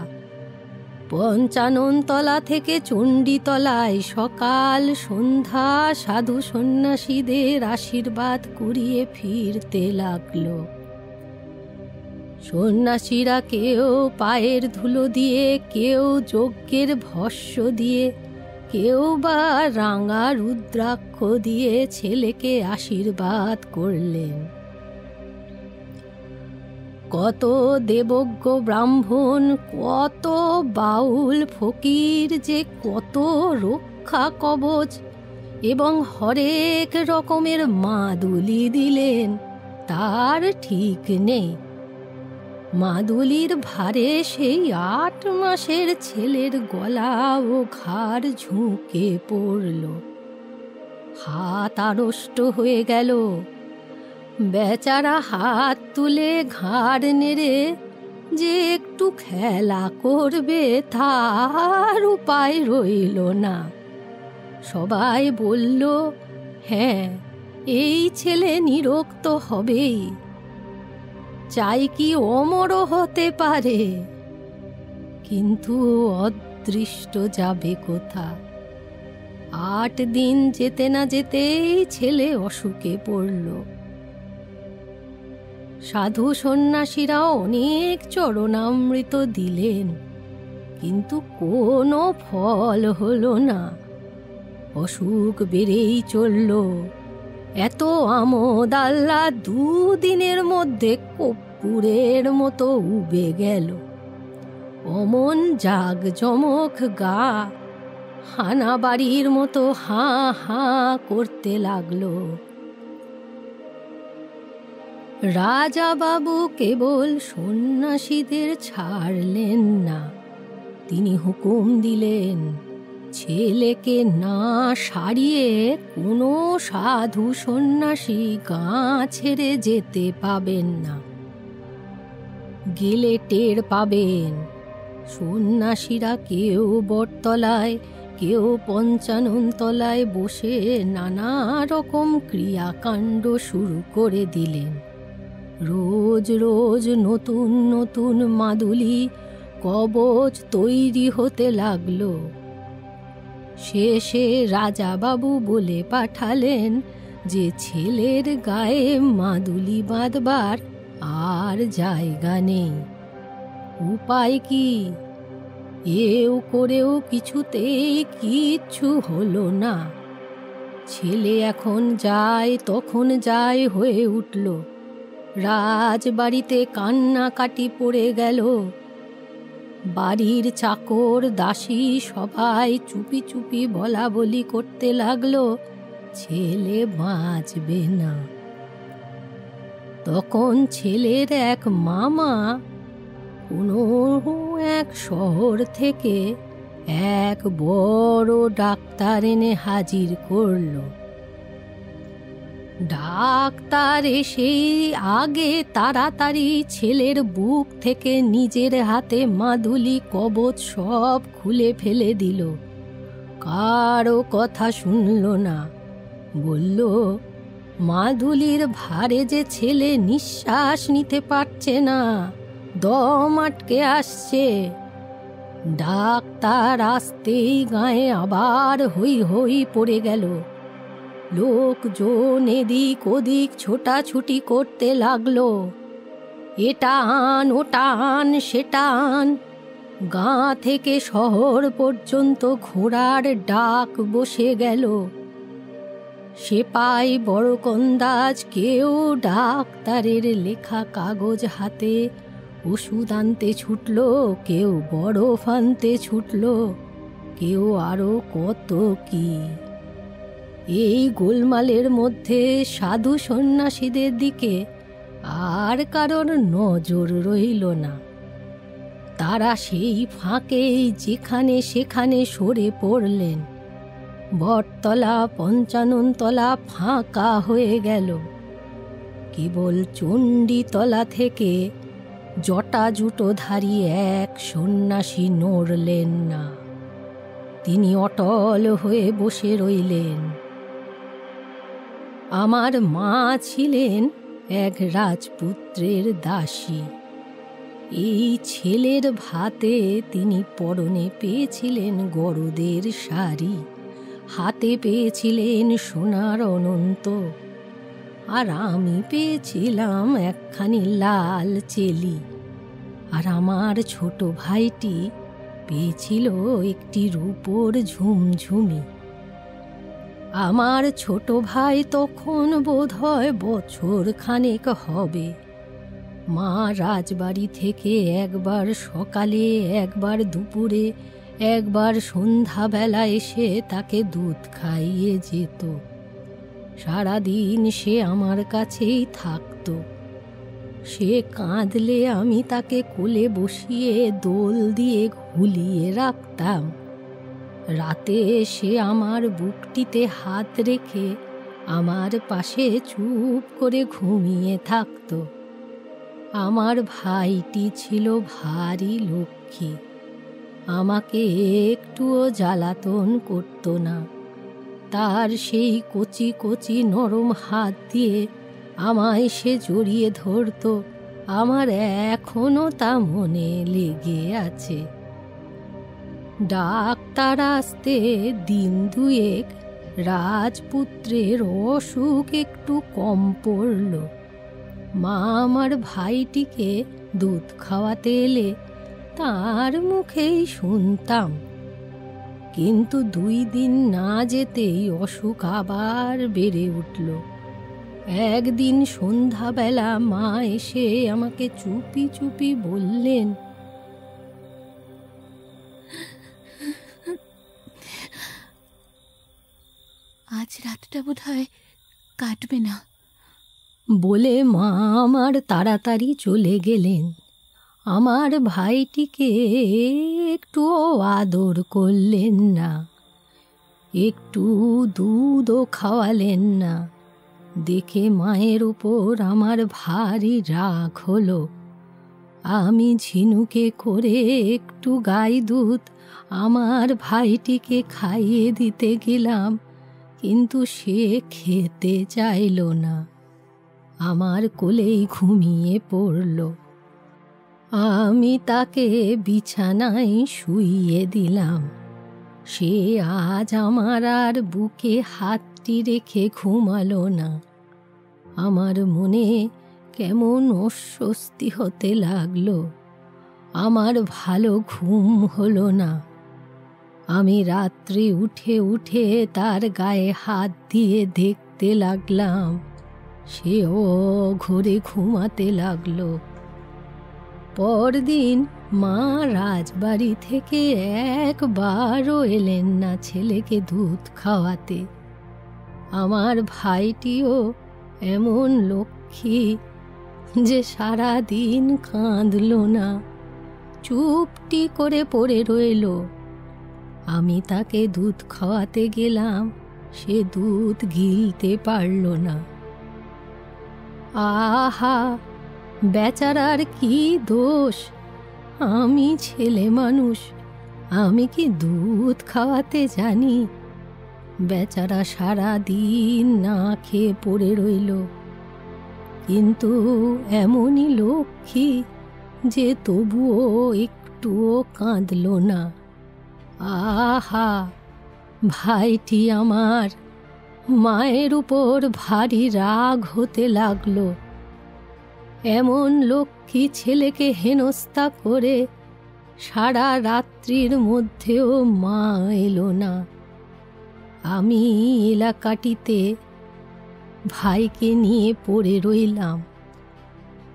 পঞ্চানন তলা থেকে চণ্ডীতলায় সকাল সন্ধ্যা সাধু সন্ন্যাসীদের আশীর্বাদ কুড়িয়ে ফিরতে লাগলো। সন্ন্যাসীরা কেউ পায়ের ধুলো দিয়ে, কেউ যজ্ঞের ভস্য দিয়ে, কেউ বা রাঙা রুদ্রাক্ষ দিয়ে ছেলেকে আশীর্বাদ করলেন। কত দেবজ্ঞ ব্রাহ্মণ, কত বাউল ফকির যে কত রক্ষা কবচ এবং হরেক রকমের মাদুলি দিলেন তার ঠিক নেই। মাদুলির ভারে সেই 8 মাসের ছেলের গলা ও ঘাড় ঝুঁকে পড়ল। হাত আড়ষ্ট হয়ে গেল। বেচারা হাত তুলে ঘাড় নেড়ে যে একটু খেলা করবে তার উপায় রইল না। সবাই বলল, হ্যাঁ, এই ছেলে নিরক্ত হবেই, চাই কি অমরও হতে পারে। কিন্তু অদৃষ্ট যাবে কোথা। 8 দিন যেতে না যেতেই ছেলে অসুখে পড়ল। সাধু সন্ন্যাসীরা অনেক চরণামৃত দিলেন, কিন্তু কোনো ফল হলো না। অসুখ বেড়েই চলল। এত আমোদ আহ্লাদ 2 দিনের মধ্যে কর্পূরের মতো উবে গেল। অমন জাঁকজমক গা হানাবাড়ির মতো হাঁ হাঁ করতে লাগলো। রাজা বাবু কেবল সন্ন্যাসীদের ছাড়লেন না, তিনি হুকুম দিলেন ছেলেকে না সারিয়ে কোনো সাধু সন্ন্যাসী গাঁ ছেড়ে যেতে পাবেন না। গেলে টের পাবেন। সন্ন্যাসীরা কেউ বটতলায়, কেউ পঞ্চানন তলায় বসে নানা রকম ক্রিয়াকাণ্ড শুরু করে দিলেন। রোজ রোজ নতুন নতুন মাদুলি কবচ তৈরি হতে লাগলো। শেষে রাজাবাবু বলে পাঠালেন যে ছেলের গায়ে মাদুলি বাঁধবার আর জায়গা নেই। উপায় কি? এও করেও কিছুতেই কিচ্ছু হলো না। ছেলে এখন যায় তখন যায় হয়ে উঠল। রাজবাড়িতে কান্নাকাটি পড়ে গেল। বাড়ির চাকর দাসী সবাই চুপি চুপি বলা বলি করতে লাগলো ছেলে বাঁচবে না। তখন ছেলের এক মামা কোনো এক শহর থেকে এক বড় ডাক্তার এনে হাজির করল। ডাক্তার এসেই আগে তাড়াতাড়ি ছেলের বুক থেকে নিজের হাতে মাদুলি কবচ সব খুলে ফেলে দিল। কারো কথা শুনল না। বলল, মাদুলির ভারে যে ছেলে নিঃশ্বাস নিতে পারছে না, দম আটকে আসছে। ডাক্তার আসতেই গায়ে আবার হই হই পড়ে গেল। লোকজন এদিক ওদিক ছোটাছুটি করতে লাগলো। এটা আন, ওটা আন, সেটা আন। গাঁ থেকে শহর পর্যন্ত ঘোড়ার ডাক বসে গেল। সেপাই বড় কন্দাজ কেউ ডাক্তারের লেখা কাগজ হাতে ওষুধ আনতে ছুটল, কেউ বরফ আনতে ছুটল, কেউ আরো কত কি। এই গোলমালের মধ্যে সাধু সন্ন্যাসীদের দিকে আর কারোর নজর রইল না। তারা সেই ফাঁকেই যেখানে সেখানে সরে পড়লেন। বটতলা পঞ্চাননতলা ফাঁকা হয়ে গেল। কেবল চণ্ডীতলা থেকে জটা জুটোধারী এক সন্ন্যাসী নড়লেন না। তিনি অটল হয়ে বসে রইলেন। আমার মা ছিলেন এক রাজপুত্রের দাসী। এই ছেলের ভাতে তিনি পরনে পেয়েছিলেন গরদের শাড়ি, হাতে পেয়েছিলেন সোনার অনন্ত, আর আমি পেয়েছিলাম একখানি লাল চেলি। আর আমার ছোট ভাইটি পেয়েছিল একটি রূপোর ঝুমঝুমি। আমার ছোট ভাই তখন বোধহয় বছর খানেক হবে। মা রাজবাড়ি থেকে একবার সকালে, একবার দুপুরে, একবার সন্ধ্যাবেলা এসে তাকে দুধ খাইয়ে যেত। সারাদিন সে আমার কাছেই থাকত। সে কাঁদলে আমি তাকে কোলে বসিয়ে দোল দিয়ে ঘুলিয়ে রাখতাম। রাতে সে আমার বুকটিতে হাত রেখে আমার পাশে চুপ করে ঘুমিয়ে থাকত। আমার ভাইটি ছিল ভারী লক্ষ্মী। আমাকে একটুও জ্বালাতন করত না। তার সেই কচি কচি নরম হাত দিয়ে আমায় সে জড়িয়ে ধরত। আমার এখনো তা মনে লেগে আছে। ডাক্তার আসতে দিন দুয়েক রাজপুত্রের অসুখ একটু কম পড়ল। মা আমার ভাইটিকে দুধ খাওয়াতে এলে তার মুখেই শুনতাম। কিন্তু 2 দিন না যেতেই অসুখ আবার বেড়ে উঠল। একদিন সন্ধ্যাবেলা মা এসে আমাকে চুপি চুপি বললেন, আজ রাতটা বোধহয় কাটবে না। বলে মা আমার তাড়াতাড়ি চলে গেলেন। আমার ভাইটিকে একটুও আদর করলেন না, একটু দুধও খাওয়ালেন না। দেখে মায়ের উপর আমার ভারী রাগ হলো। আমি ঝিনুকে করে একটু গাই দুধ আমার ভাইটিকে খাইয়ে দিতে গেলাম, কিন্তু সে খেতে চাইল না। আমার কোলেই ঘুমিয়ে পড়ল। আমি তাকে বিছানায় শুইয়ে দিলাম। সে আজ আমার আর বুকে হাতটি রেখে ঘুমালো না। আমার মনে কেমন অস্বস্তি হতে লাগলো। আমার ভালো ঘুম হলো না। আমি রাত্রে উঠে উঠে তার গায়ে হাত দিয়ে দেখতে লাগলাম, সে অঘোরে ঘুমাতে লাগলো। পরদিন মা রাজবাড়ি থেকে একবারও এলেন না ছেলেকে দুধ খাওয়াতে। আমার ভাইটিও এমন লক্ষ্মী যে সারা দিন কাঁদল না, চুপটি করে পড়ে রইল। আমি তাকে দুধ খাওয়াতে গেলাম, সে দুধ গিলতে পারল না। আহা, বেচারার কি দোষ? আমি ছেলে মানুষ, আমি কি দুধ খাওয়াতে জানি? বেচারা সারা দিন না খেয়ে পড়ে রইল, কিন্তু এমনই লক্ষ্মী যে তবুও একটুও কাঁদল না। আহা, ভাইটি আমার মায়ের উপর ভারী রাগ হতে লাগলো। এমন লক্ষ্মী ছেলেকে হেনস্থা করে সারা রাত্রির মধ্যেও মা এলো না। আমি এলাকাটিতে ভাইকে নিয়ে পড়ে রইলাম।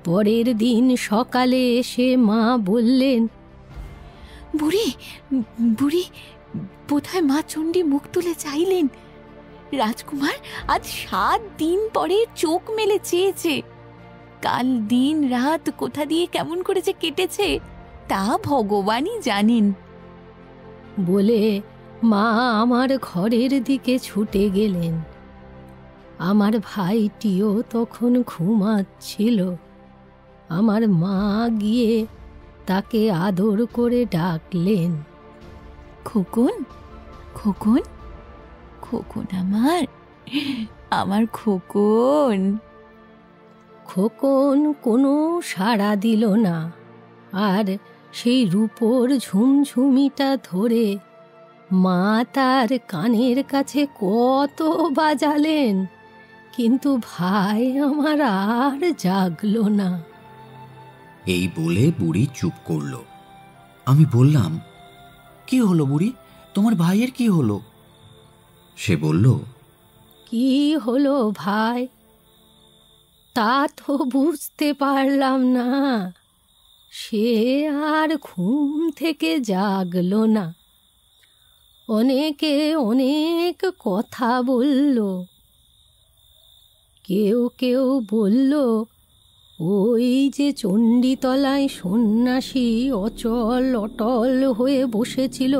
পরের দিন সকালে এসে মা বললেন, বুড়ি বুড়ি বোধহয় মা চণ্ডী মুখ তুলে চাইলেন। রাজকুমার আজ 7 দিন পরে চোখ মেলে চেয়েছে। কাল দিন রাত কোথা দিয়ে কেমন করে যে কেটেছে তা ভগবানই জানেন। বলে মা আমার ঘরের দিকে ছুটে গেলেন। আমার ভাইটিও তখন ঘুমাচ্ছিল। আমার মা গিয়ে তাকে আদর করে ডাকলেন, খোকন, খোকন, খোকন আমার, আমার খোকন। খোকন কোনো সাড়া দিল না, আর সেই রূপোর ঝুমঝুমিটা ধরে মা তার কানের কাছে কত বাজালেন, কিন্তু ভাই আমার আর জাগলো না। এই বলে বুড়ি চুপ করল। আমি বললাম, কি হলো বুড়ি, তোমার ভাইয়ের কি হলো? সে বলল, কি হলো ভাই, তা তো বুঝতে পারলাম না। সে আর ঘুম থেকে জাগলো না। অনেকে অনেক কথা বলল। কেউ কেউ বলল, ওই যে চণ্ডীতলায় সন্ন্যাসী অচল অটল হয়ে বসেছিল,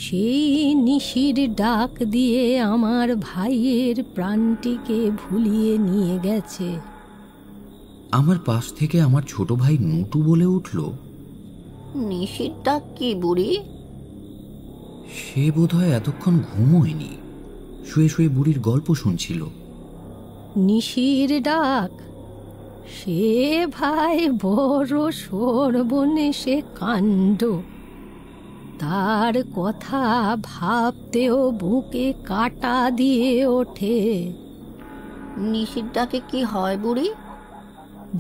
সেই নিশির ডাক দিয়ে আমার ভাইয়ের প্রাণটিকে ভুলিয়ে নিয়ে গেছে। আমার পাশ থেকে আমার ছোট ভাই নটু বলে উঠল, নিশির ডাক কি বুড়ি? সে বোধহয় এতক্ষণ ঘুমোয়নি, শুয়ে শুয়ে বুড়ির গল্প শুনছিল। নিশির ডাক? সে ভাই বড় সর্বনেশে কাণ্ড। তার কথা ভাবতেও বুকে কাটা দিয়ে ওঠে। নিশির ডাকে কি হয় বুড়ি?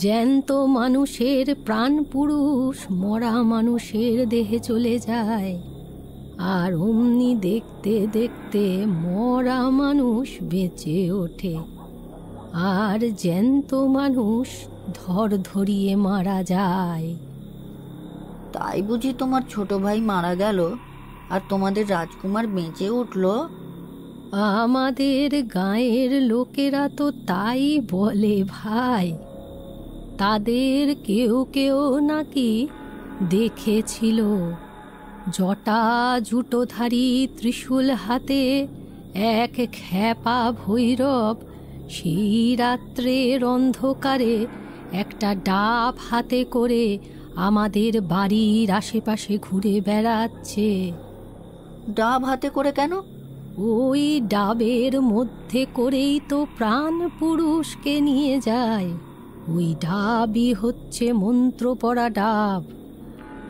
জ্যান্ত মানুষের প্রাণ পুরুষ মরা মানুষের দেহে চলে যায়, আর অমনি দেখতে দেখতে মরা মানুষ বেঁচে ওঠে, আর জ্যান্ত মানুষ ধরিয়ে মারা যায়। তাই বুঝি তোমার ছোট ভাই মারা গেল আর তোমাদের রাজকুমার বেঁচে উঠল? আমাদের গাঁয়ের লোকেরা তো তাই বলে ভাই। তাদের কেউ কেউ নাকি দেখেছিল জটা জুটোধারী ত্রিশূল হাতে এক খ্যাপা ভৈরব সেই রাত্রের অন্ধকারে একটা ডাব হাতে করে আমাদের বাড়ির আশেপাশে ঘুরে বেড়াচ্ছে। ডাব হাতে করে কেন? ওই ডাবের মধ্যে করেই তো প্রাণ পুরুষকে নিয়ে যায়। ওই ডাবই হচ্ছে মন্ত্র পড়া ডাব।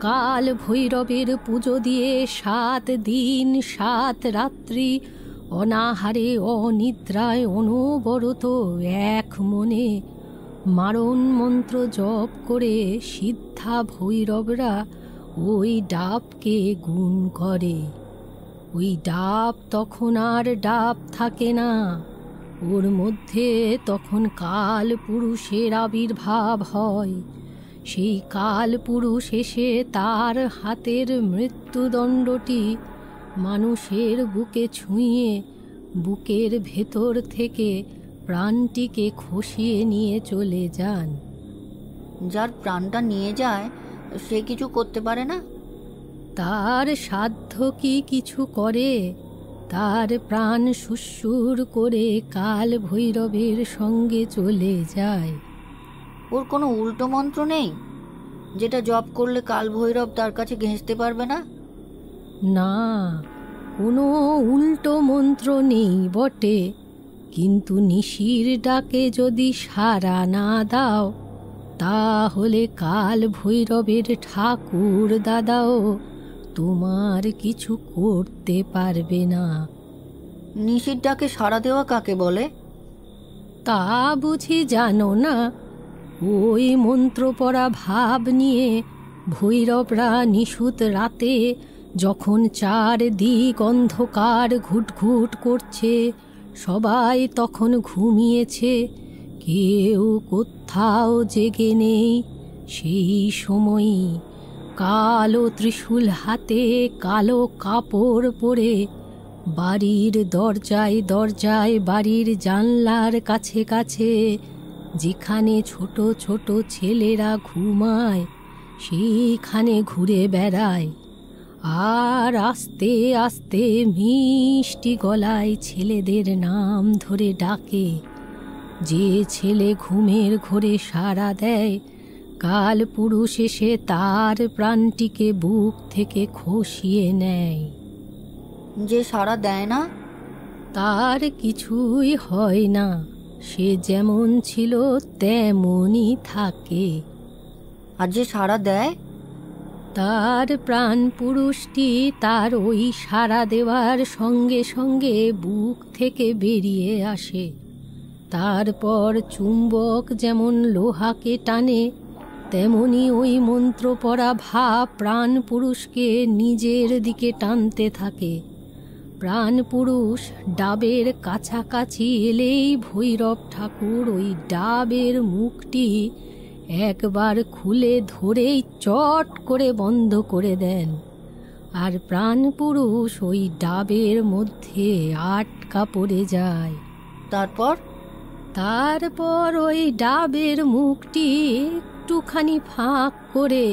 কাল ভৈরবের পুজো দিয়ে 7 দিন 7 রাত্রি অনাহারে অনিদ্রায় অনবরত এক মনে মারণ মন্ত্র জপ করে সিদ্ধা ভৈরবরা ওই ডাবকে গুণ করে। ওই ডাব তখন আর ডাব থাকে না, ওর মধ্যে তখন কাল পুরুষের আবির্ভাব হয়। সেই কাল পুরুষ এসে তার হাতের মৃত্যুদণ্ডটি মানুষের বুকে ছুঁয়ে বুকের ভেতর থেকে প্রাণটিকে খসিয়ে নিয়ে চলে যান। যার প্রাণটা নিয়ে যায় সে কিছু করতে পারে না? তার সাধ্য কি কিছু করে? তার প্রাণ সুসুর করে কাল ভৈরবের সঙ্গে চলে যায়। ওর কোনো উল্টো মন্ত্র নেই যেটা জপ করলে কাল ভৈরব তার কাছে ঘেঁষতে পারবে না? না, কোনো উল্টো মন্ত্র নেই বটে, কিন্তু নিশির ডাকে যদি সাড়া না দাও তাহলে কাল ভৈরবের ঠাকুর দাদাও তোমার কিছু করতে পারবে না। নিশির ডাকে সাড়া দেওয়া কাকে বলে? তা বুঝি জানো না? ওই মন্ত্র পড়া ভাব নিয়ে ভৈরবরা নিশুত রাতে যখন চারদিক অন্ধকার ঘুটঘুট করছে, সবাই তখন ঘুমিয়েছে, কেউ কোথাও জেগে নেই, সেই সময়ই কালো ত্রিশূল হাতে কালো কাপড় পরে বাড়ির দরজায় দরজায় বাড়ির জানলার কাছে কাছে যেখানে ছোট ছোট ছেলেরা ঘুমায় সেইখানে ঘুরে বেড়ায়, আর আস্তে আস্তে মিষ্টি গলায় ছেলেদের নাম ধরে ডাকে। যে ছেলে ঘুমের ঘোরে সাড়া দেয়, কাল পুরুষ এসে তার প্রাণটিকে বুক থেকে খসিয়ে নেয়। যে সাড়া দেয় না তার কিছুই হয় না, সে যেমন ছিল তেমনই থাকে। আর যে সাড়া দেয় তার প্রাণ পুরুষটি তার ওই সাড়া দেওয়ার সঙ্গে সঙ্গে বুক থেকে বেরিয়ে আসে। তারপর চুম্বক যেমন লোহাকে টানে, তেমনি ওই মন্ত্র পড়া ভাব প্রাণ পুরুষকে নিজের দিকে টানতে থাকে। প্রাণ পুরুষ ডাবের কাছাকাছি এলেই ভৈরব ঠাকুর ওই ডাবের মুখটি একবার খুলে ধরেই চট করে বন্ধ করে দেন, আর প্রাণ পুরুষ ওই ডাবের মধ্যে আটকা পড়ে যায়। তারপর ওই ডাবের মুখটি একটুখানি ফাঁক করে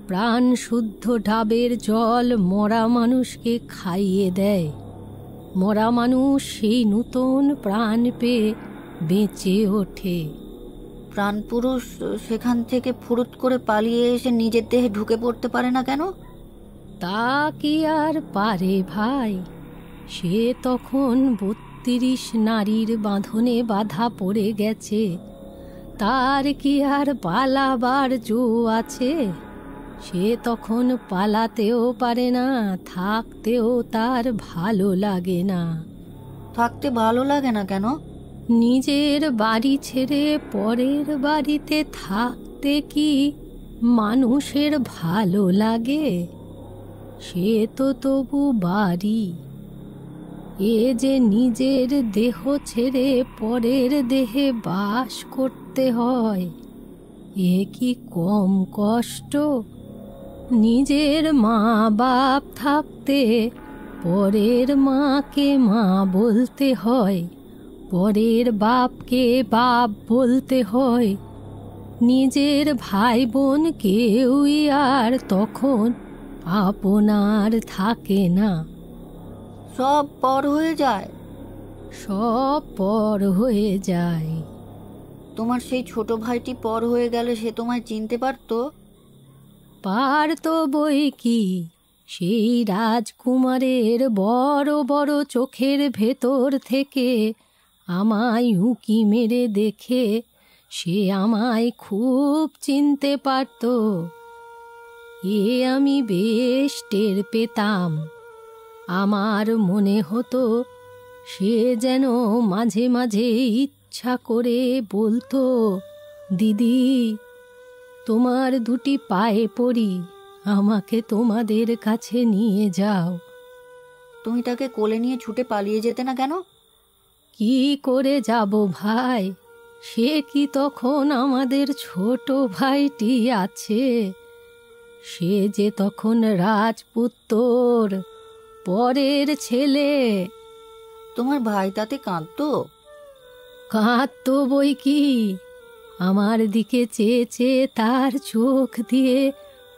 প্রাণ শুদ্ধ ডাবের জল মরা মানুষকে খাইয়ে দেয়। মরা মানুষ সেই নূতন প্রাণ পেয়ে বেঁচে ওঠে। প্রাণ পুরুষ সেখান থেকে ফুরুত করে পালিয়ে এসে নিজের দেহে ঢুকে পড়তে পারে না কেন? তা কি আর পারে ভাই, সে তখন 32 নারীর বাঁধনে বাঁধা পড়ে গেছে, তার কি আর পালাবার জো আছে? সে তখন পালাতেও পারে না, থাকতেও তার ভালো লাগে না। থাকতে ভালো লাগে না কেন? নিজের বাড়ি ছেড়ে পরের বাড়িতে থাকতে কি মানুষের ভালো লাগে? সে তো তবু বাড়ি। এ যে নিজের দেহ ছেড়ে পরের দেহে বাস করতে হয়, এ কি কম কষ্ট? নিজের মা বাপ থাকতে পরের মাকে মা বলতে হয়, পরের বাপকে বাপ বলতে হয়। নিজের ভাই বোন কেউই আর তখন আপনার থাকে না। সব পর হয়ে যায়। সব পর হয়ে যায়। তোমার সেই ছোট ভাইটি পর হয়ে গেলে সে তোমায় চিনতে পারতো? পারতো বই কি, সেই রাজকুমারের বড় বড় চোখের ভেতর থেকে আমায় উঁকি মেরে দেখে সে আমায় খুব চিনতে পারত। এ আমি বেশ টের পেতাম। আমার মনে হতো সে যেন মাঝে মাঝে ইচ্ছা করে বলতো, দিদি তোমার দুটি পায়ে পড়ি, আমাকে তোমাদের কাছে নিয়ে যাও। তুমি তাকে কোলে নিয়ে ছুটে পালিয়ে যেতে না কেন? কি করে যাব ভাই, সে কি তখন আমাদের ছোট ভাইটি আছে? সে যে তখন রাজপুত্তর, পরের ছেলে। তোমার ভাই তাতে কাঁদতো? কাঁদতো বই কি, আমার দিকে চেয়ে চেয়ে তার চোখ দিয়ে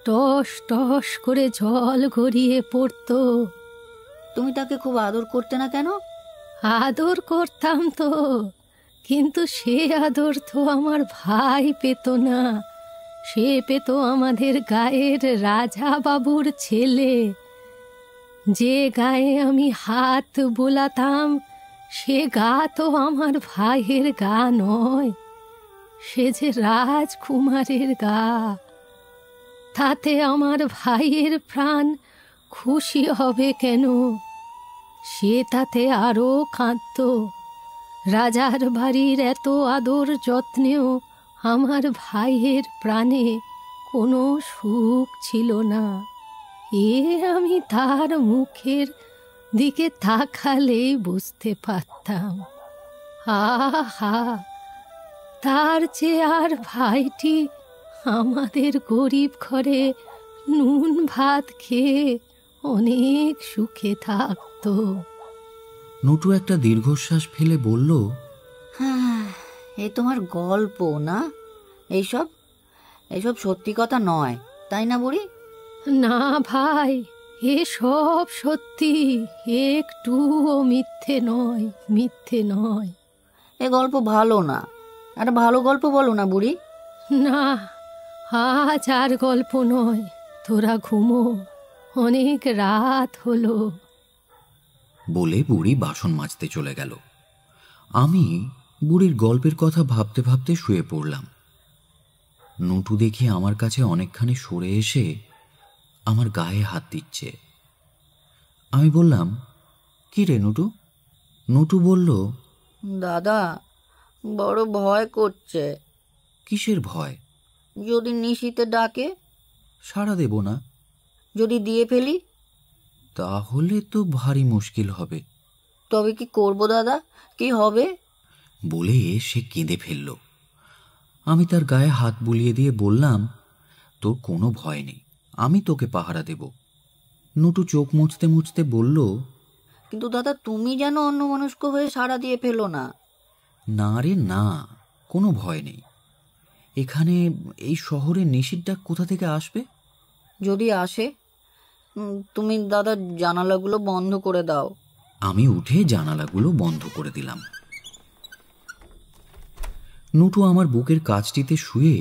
টস টস করে জল গড়িয়ে পড়তো। তুমি তাকে খুব আদর করতে না কেন? আদর করতাম তো, কিন্তু সে আদর তো আমার ভাই পেত না। সে পেত আমাদের গায়ের রাজা বাবুর ছেলে। যে গায়ে আমি হাত বোলাতাম সে গা তো আমার ভাইয়ের গা নয়, সে যে রাজকুমারের গা। তাতে আমার ভাইয়ের প্রাণ খুশি হবে কেন? সে তাতে আরো কাঁদত। রাজার বাড়ির এত আদর যত্নেও আমার ভাইয়ের প্রাণে কোনো সুখ ছিল না। এ আমি তার মুখের দিকে তাকালেই বুঝতে পারতাম। আহা, তার চেয়ে আর ভাইটি আমাদের গরিব ঘরে নুন ভাত খেয়ে অনেক সুখে থাকতো। নটু একটা দীর্ঘশ্বাস ফেলে বলল, হ্যাঁ, এ তোমার গল্প না? এইসব এইসব সত্যি কথা নয়, তাই না বুড়ি? না ভাই, এসব সত্যি, একটুও মিথ্যে নয়, মিথ্যে নয়। এ গল্প ভালো না, একটা ভালো গল্প বলো না বুড়ি। না, আজ আর গল্প নয়, তোরা ঘুমো, অনেক রাত হলো। বলে বুড়ি বাসন মাজতে চলে গেল। আমি বুড়ির গল্পের কথা ভাবতে ভাবতে শুয়ে পড়লাম। নটু দেখি আমার কাছে অনেকখানি সরে এসে আমার গায়ে হাত দিচ্ছে। আমি বললাম, কি রে নটু? নটু বলল, দাদা, বড় ভয় করছে। কিসের ভয়? যদি নিশিতে ডাকে? সাড়া দেব না। যদি দিয়ে ফেলি? তাহলে তো ভারী মুশকিল হবে। তবে কি করব দাদা, কি হবে? বলে সে কেঁদে ফেলল। আমি তার গায়ে হাত বুলিয়ে দিয়ে বললাম, তোর কোনো ভয় নেই, আমি তোকে পাহারা দেব। নটু চোখ মুছতে মুছতে বলল, কিন্তু দাদা, তুমি যেন অন্যমনস্ক হয়ে সাড়া দিয়ে ফেলো না। না রে না, কোনো ভয় নেই। এখানে এই শহরে নিশির ডাক কোথা থেকে আসবে? যদি আসে, তুমি দাদা জানালাগুলো বন্ধ করে দাও। আমি উঠে জানালাগুলো বন্ধ করে দিলাম। নটু আমার বুকের কাছটিতে শুয়ে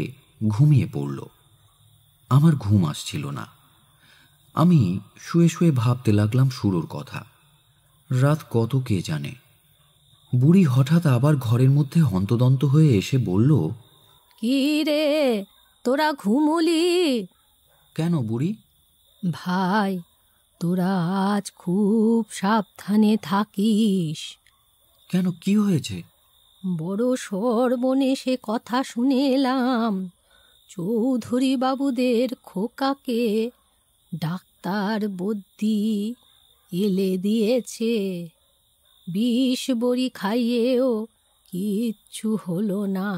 ঘুমিয়ে পড়ল। আমার ঘুম আসছিল না। আমি শুয়ে শুয়ে ভাবতে লাগলাম শুরুর কথা। রাত কত কে জানে। বুড়ি হঠাৎ আবার ঘরের মধ্যে হন্তদন্ত হয়ে এসে বলল, কি রে, তোরা ঘুমুলি? কেন বুড়ি? ভাই, তোরা আজ খুব সাবধানে থাকিস। কেন, কি হয়েছে? বড় সর্বনেশে কথা শুনে এলাম। চৌধুরী বাবুদের খোকাকে ডাক্তার বদ্যি এলে দিয়েছে। 20 বড়ি খাইয়েও কিচ্ছু হলো না।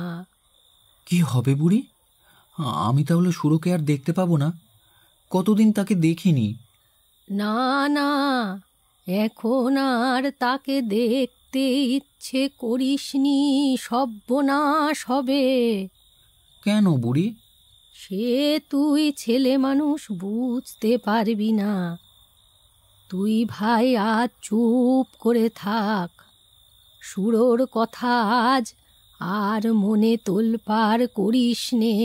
কি হবে বুড়ি? আমি তাহলে সুরকে আর দেখতে পাবো না? কতদিন তাকে দেখিনি। না না, এখন আর তাকে দেখতে ইচ্ছে করিসনি, সর্বনাশ হবে। কেন বুড়ি? সে তুই ছেলে মানুষ বুঝতে পারবি না। তুই ভাই আজ চুপ করে থাক। সুরোর কথা আজ আর মনে তোলপাড় করিস নে।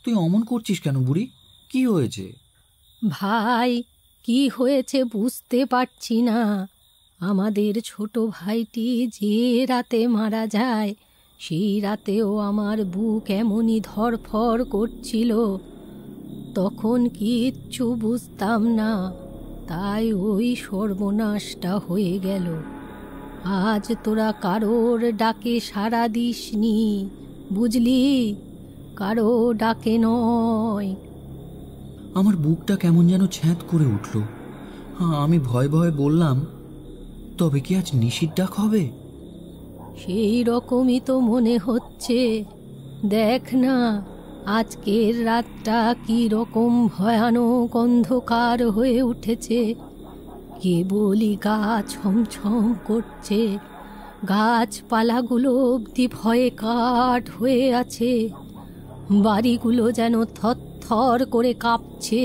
তুই অমন করছিস কেন বুড়ি? কি হয়েছে? ভাই, কি হয়েছে বুঝতে পারছি না। আমাদের ছোট ভাইটি যে রাতে মারা যায়, সেই রাতেও আমার বুক এমনই ধরফর করছিল। তখন কিচ্ছু বুঝতাম না, তাই ওই সর্বনাশটা হয়ে গেল। আজ তোরা কারোর ডাকে সাড়া দিসনি, বুঝলি? কারো ডাকে নয়। আমার বুকটা কেমন যেন ছ্যাঁত করে উঠল। আমি ভয়ে ভয়ে বললাম, তবে কি আজ নিশির ডাক হবে? সেই রকমই তো মনে হচ্ছে। দেখ না, আজকের রাতটা কি রকম ভয়ানক অন্ধকার হয়ে উঠেছে। কেবলই গা ছমছম করছে, গাছপালাগুলো অবধি ভয়ে কাঠ হয়ে আছে, বাড়িগুলো যেন থরথর করে কাঁপছে,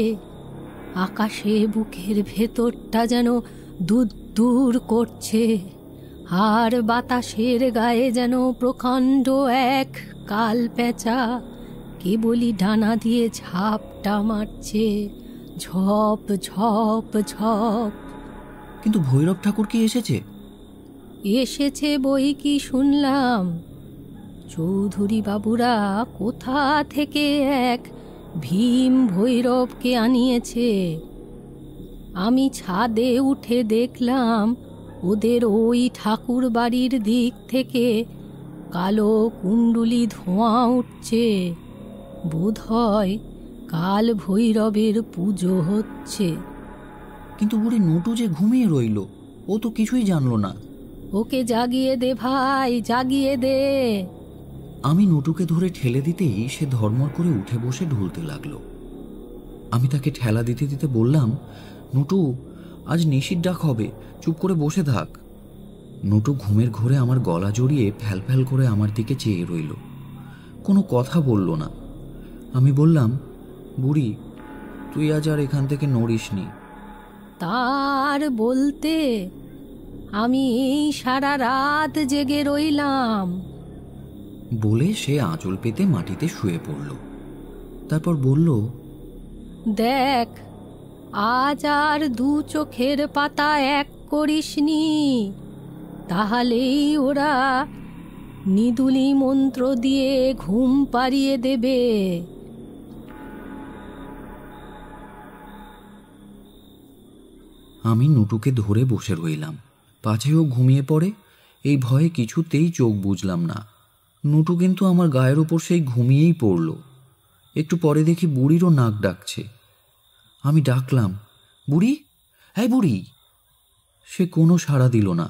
আকাশে বুকের ভেতরটা যেন দূর দূর করছে, আর বাতাসের গায়ে যেন প্রকাণ্ড এক কাল পেঁচা কেবলই ডানা দিয়ে ঝাপটা মারছে, ঝপ ঝপ ঝপ। কিন্তু ভৈরব ঠাকুর কি এসেছে? এসেছে বই কি শুনলাম। চৌধুরী বাবুরা কোথা থেকে এক ভীম ভৈরবকে আনিয়েছে। আমি ছাদে উঠে দেখলাম ওদের ওই ঠাকুর বাড়ির দিক থেকে কালো কুণ্ডুলি ধোঁয়া উঠছে। বোধহয় কাল ভৈরবের পুজো হচ্ছে। কিন্তু বুড়ি নটু যে ঘুমিয়ে রইল, ও তো কিছুই জানলো না। ওকে জাগিয়ে দে ভাই, জাগিয়ে দে। আমি নটুকে ধরে ঠেলে দিতেই সে ধর্মর করে উঠে বসে ঢুলতে লাগলো। আমি তাকে ঠেলা দিতে দিতে বললাম, নটু, আজ নিশির ডাক হবে, চুপ করে বসে থাক। নটু ঘুমের ঘোরে আমার গলা জড়িয়ে ফ্যাল ফ্যাল করে আমার দিকে চেয়ে রইল, কোনো কথা বলল না। আমি বললাম, বুড়ি, তুই আজ আর এখান থেকে নড়িসনি। তার বলতে আমি এই সারা রাত জেগে রইলাম। বলে সে আঁচল পেতে মাটিতে শুয়ে পড়ল। তারপর বলল, দেখ, আজ আর দু চোখের পাতা এক করিসনি, তাহলেই ওরা নিদুলি মন্ত্র দিয়ে ঘুম পাড়িয়ে দেবে। আমি নটুকে ধরে বসে রইলাম, পাছে ও ঘুমিয়ে পড়ে এই ভয়ে কিছুতেই চোখ বুঝলাম না। নটু কিন্তু আমার গায়ের ওপর সেই ঘুমিয়েই পড়ল। একটু পরে দেখি বুড়িরও নাক ডাকছে। আমি ডাকলাম, বুড়ি, হ্যাঁ বুড়ি। সে কোনো সাড়া দিল না।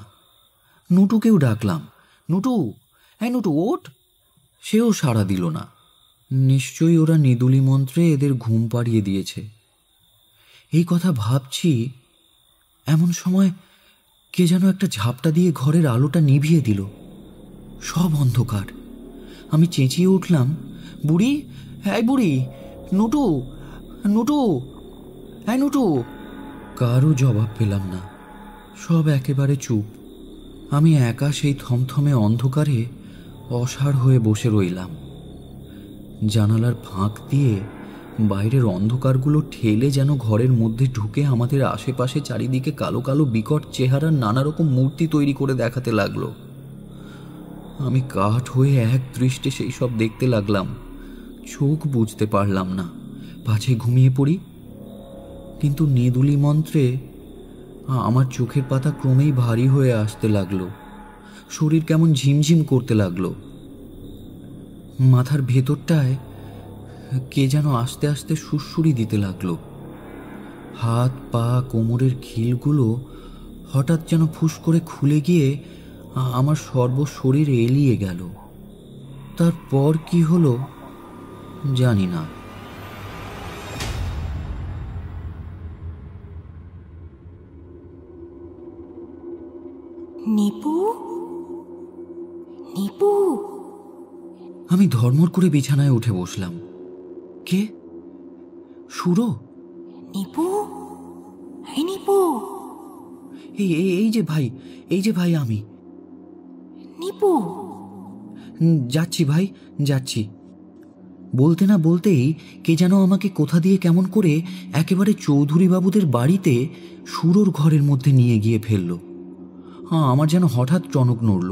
নটুকেও ডাকলাম, নটু, হ্যাঁ নটু, ওঠ। সেও সাড়া দিল না। নিশ্চয়ই ওরা নিদুলি মন্ত্রে এদের ঘুম পাড়িয়ে দিয়েছে। এই কথা ভাবছি, এমন সময় কে যেন একটা ঝাপটা দিয়ে ঘরের আলোটা নিভিয়ে দিল। সব অন্ধকার। আমি চেঁচিয়ে উঠলাম, বুড়ি, হ্যাঁ বুড়ি, নটু, নটু, হ্যাঁ নটু। কারও জবাব পেলাম না, সব একেবারে চুপ। আমি একা সেই থমথমে অন্ধকারে অসাড় হয়ে বসে রইলাম। জানালার ফাঁক দিয়ে বাইরের অন্ধকারগুলো ঠেলে যেন ঘরের মধ্যে ঢুকে আমাদের আশেপাশে চারিদিকে কালো কালো বিকট চেহারার নানা রকম মূর্তি তৈরি করে দেখাতে লাগলো। আমি কাঠ হয়ে এক দৃষ্টে সেই সব দেখতে লাগলাম। চোখ বুঝতে পারলাম না, পাছে ঘুমিয়ে পড়ি। কিন্তু নেদুলি মন্ত্রে আমার চোখের পাতা ক্রমেই ভারী হয়ে আসতে লাগলো। শরীর কেমন ঝিমঝিম করতে লাগলো। মাথার ভেতরটায় কে যেন আস্তে আস্তে সুড়সুড়ি দিতে লাগলো। হাত পা কোমরের খিলগুলো হঠাৎ যেন ফুস করে খুলে গিয়ে আমার সর্বশরীরে এলিয়ে গেল। তারপর কি হলো জানি না। নিপু, নিপু। আমি ধর্মর করে বিছানায় উঠে বসলাম। কে? সুরো? নিপু, এই নিপু। এই যে ভাই, এই যে ভাই আমি। নিপু। যাচ্ছি ভাই, যাচ্ছি। বলতে না বলতেই কে যেন আমাকে কোথা দিয়ে কেমন করে একেবারে চৌধুরী বাবুদের বাড়িতে সুরোর ঘরের মধ্যে নিয়ে গিয়ে ফেলল। আমার যেন হঠাৎ টনক নড়ল।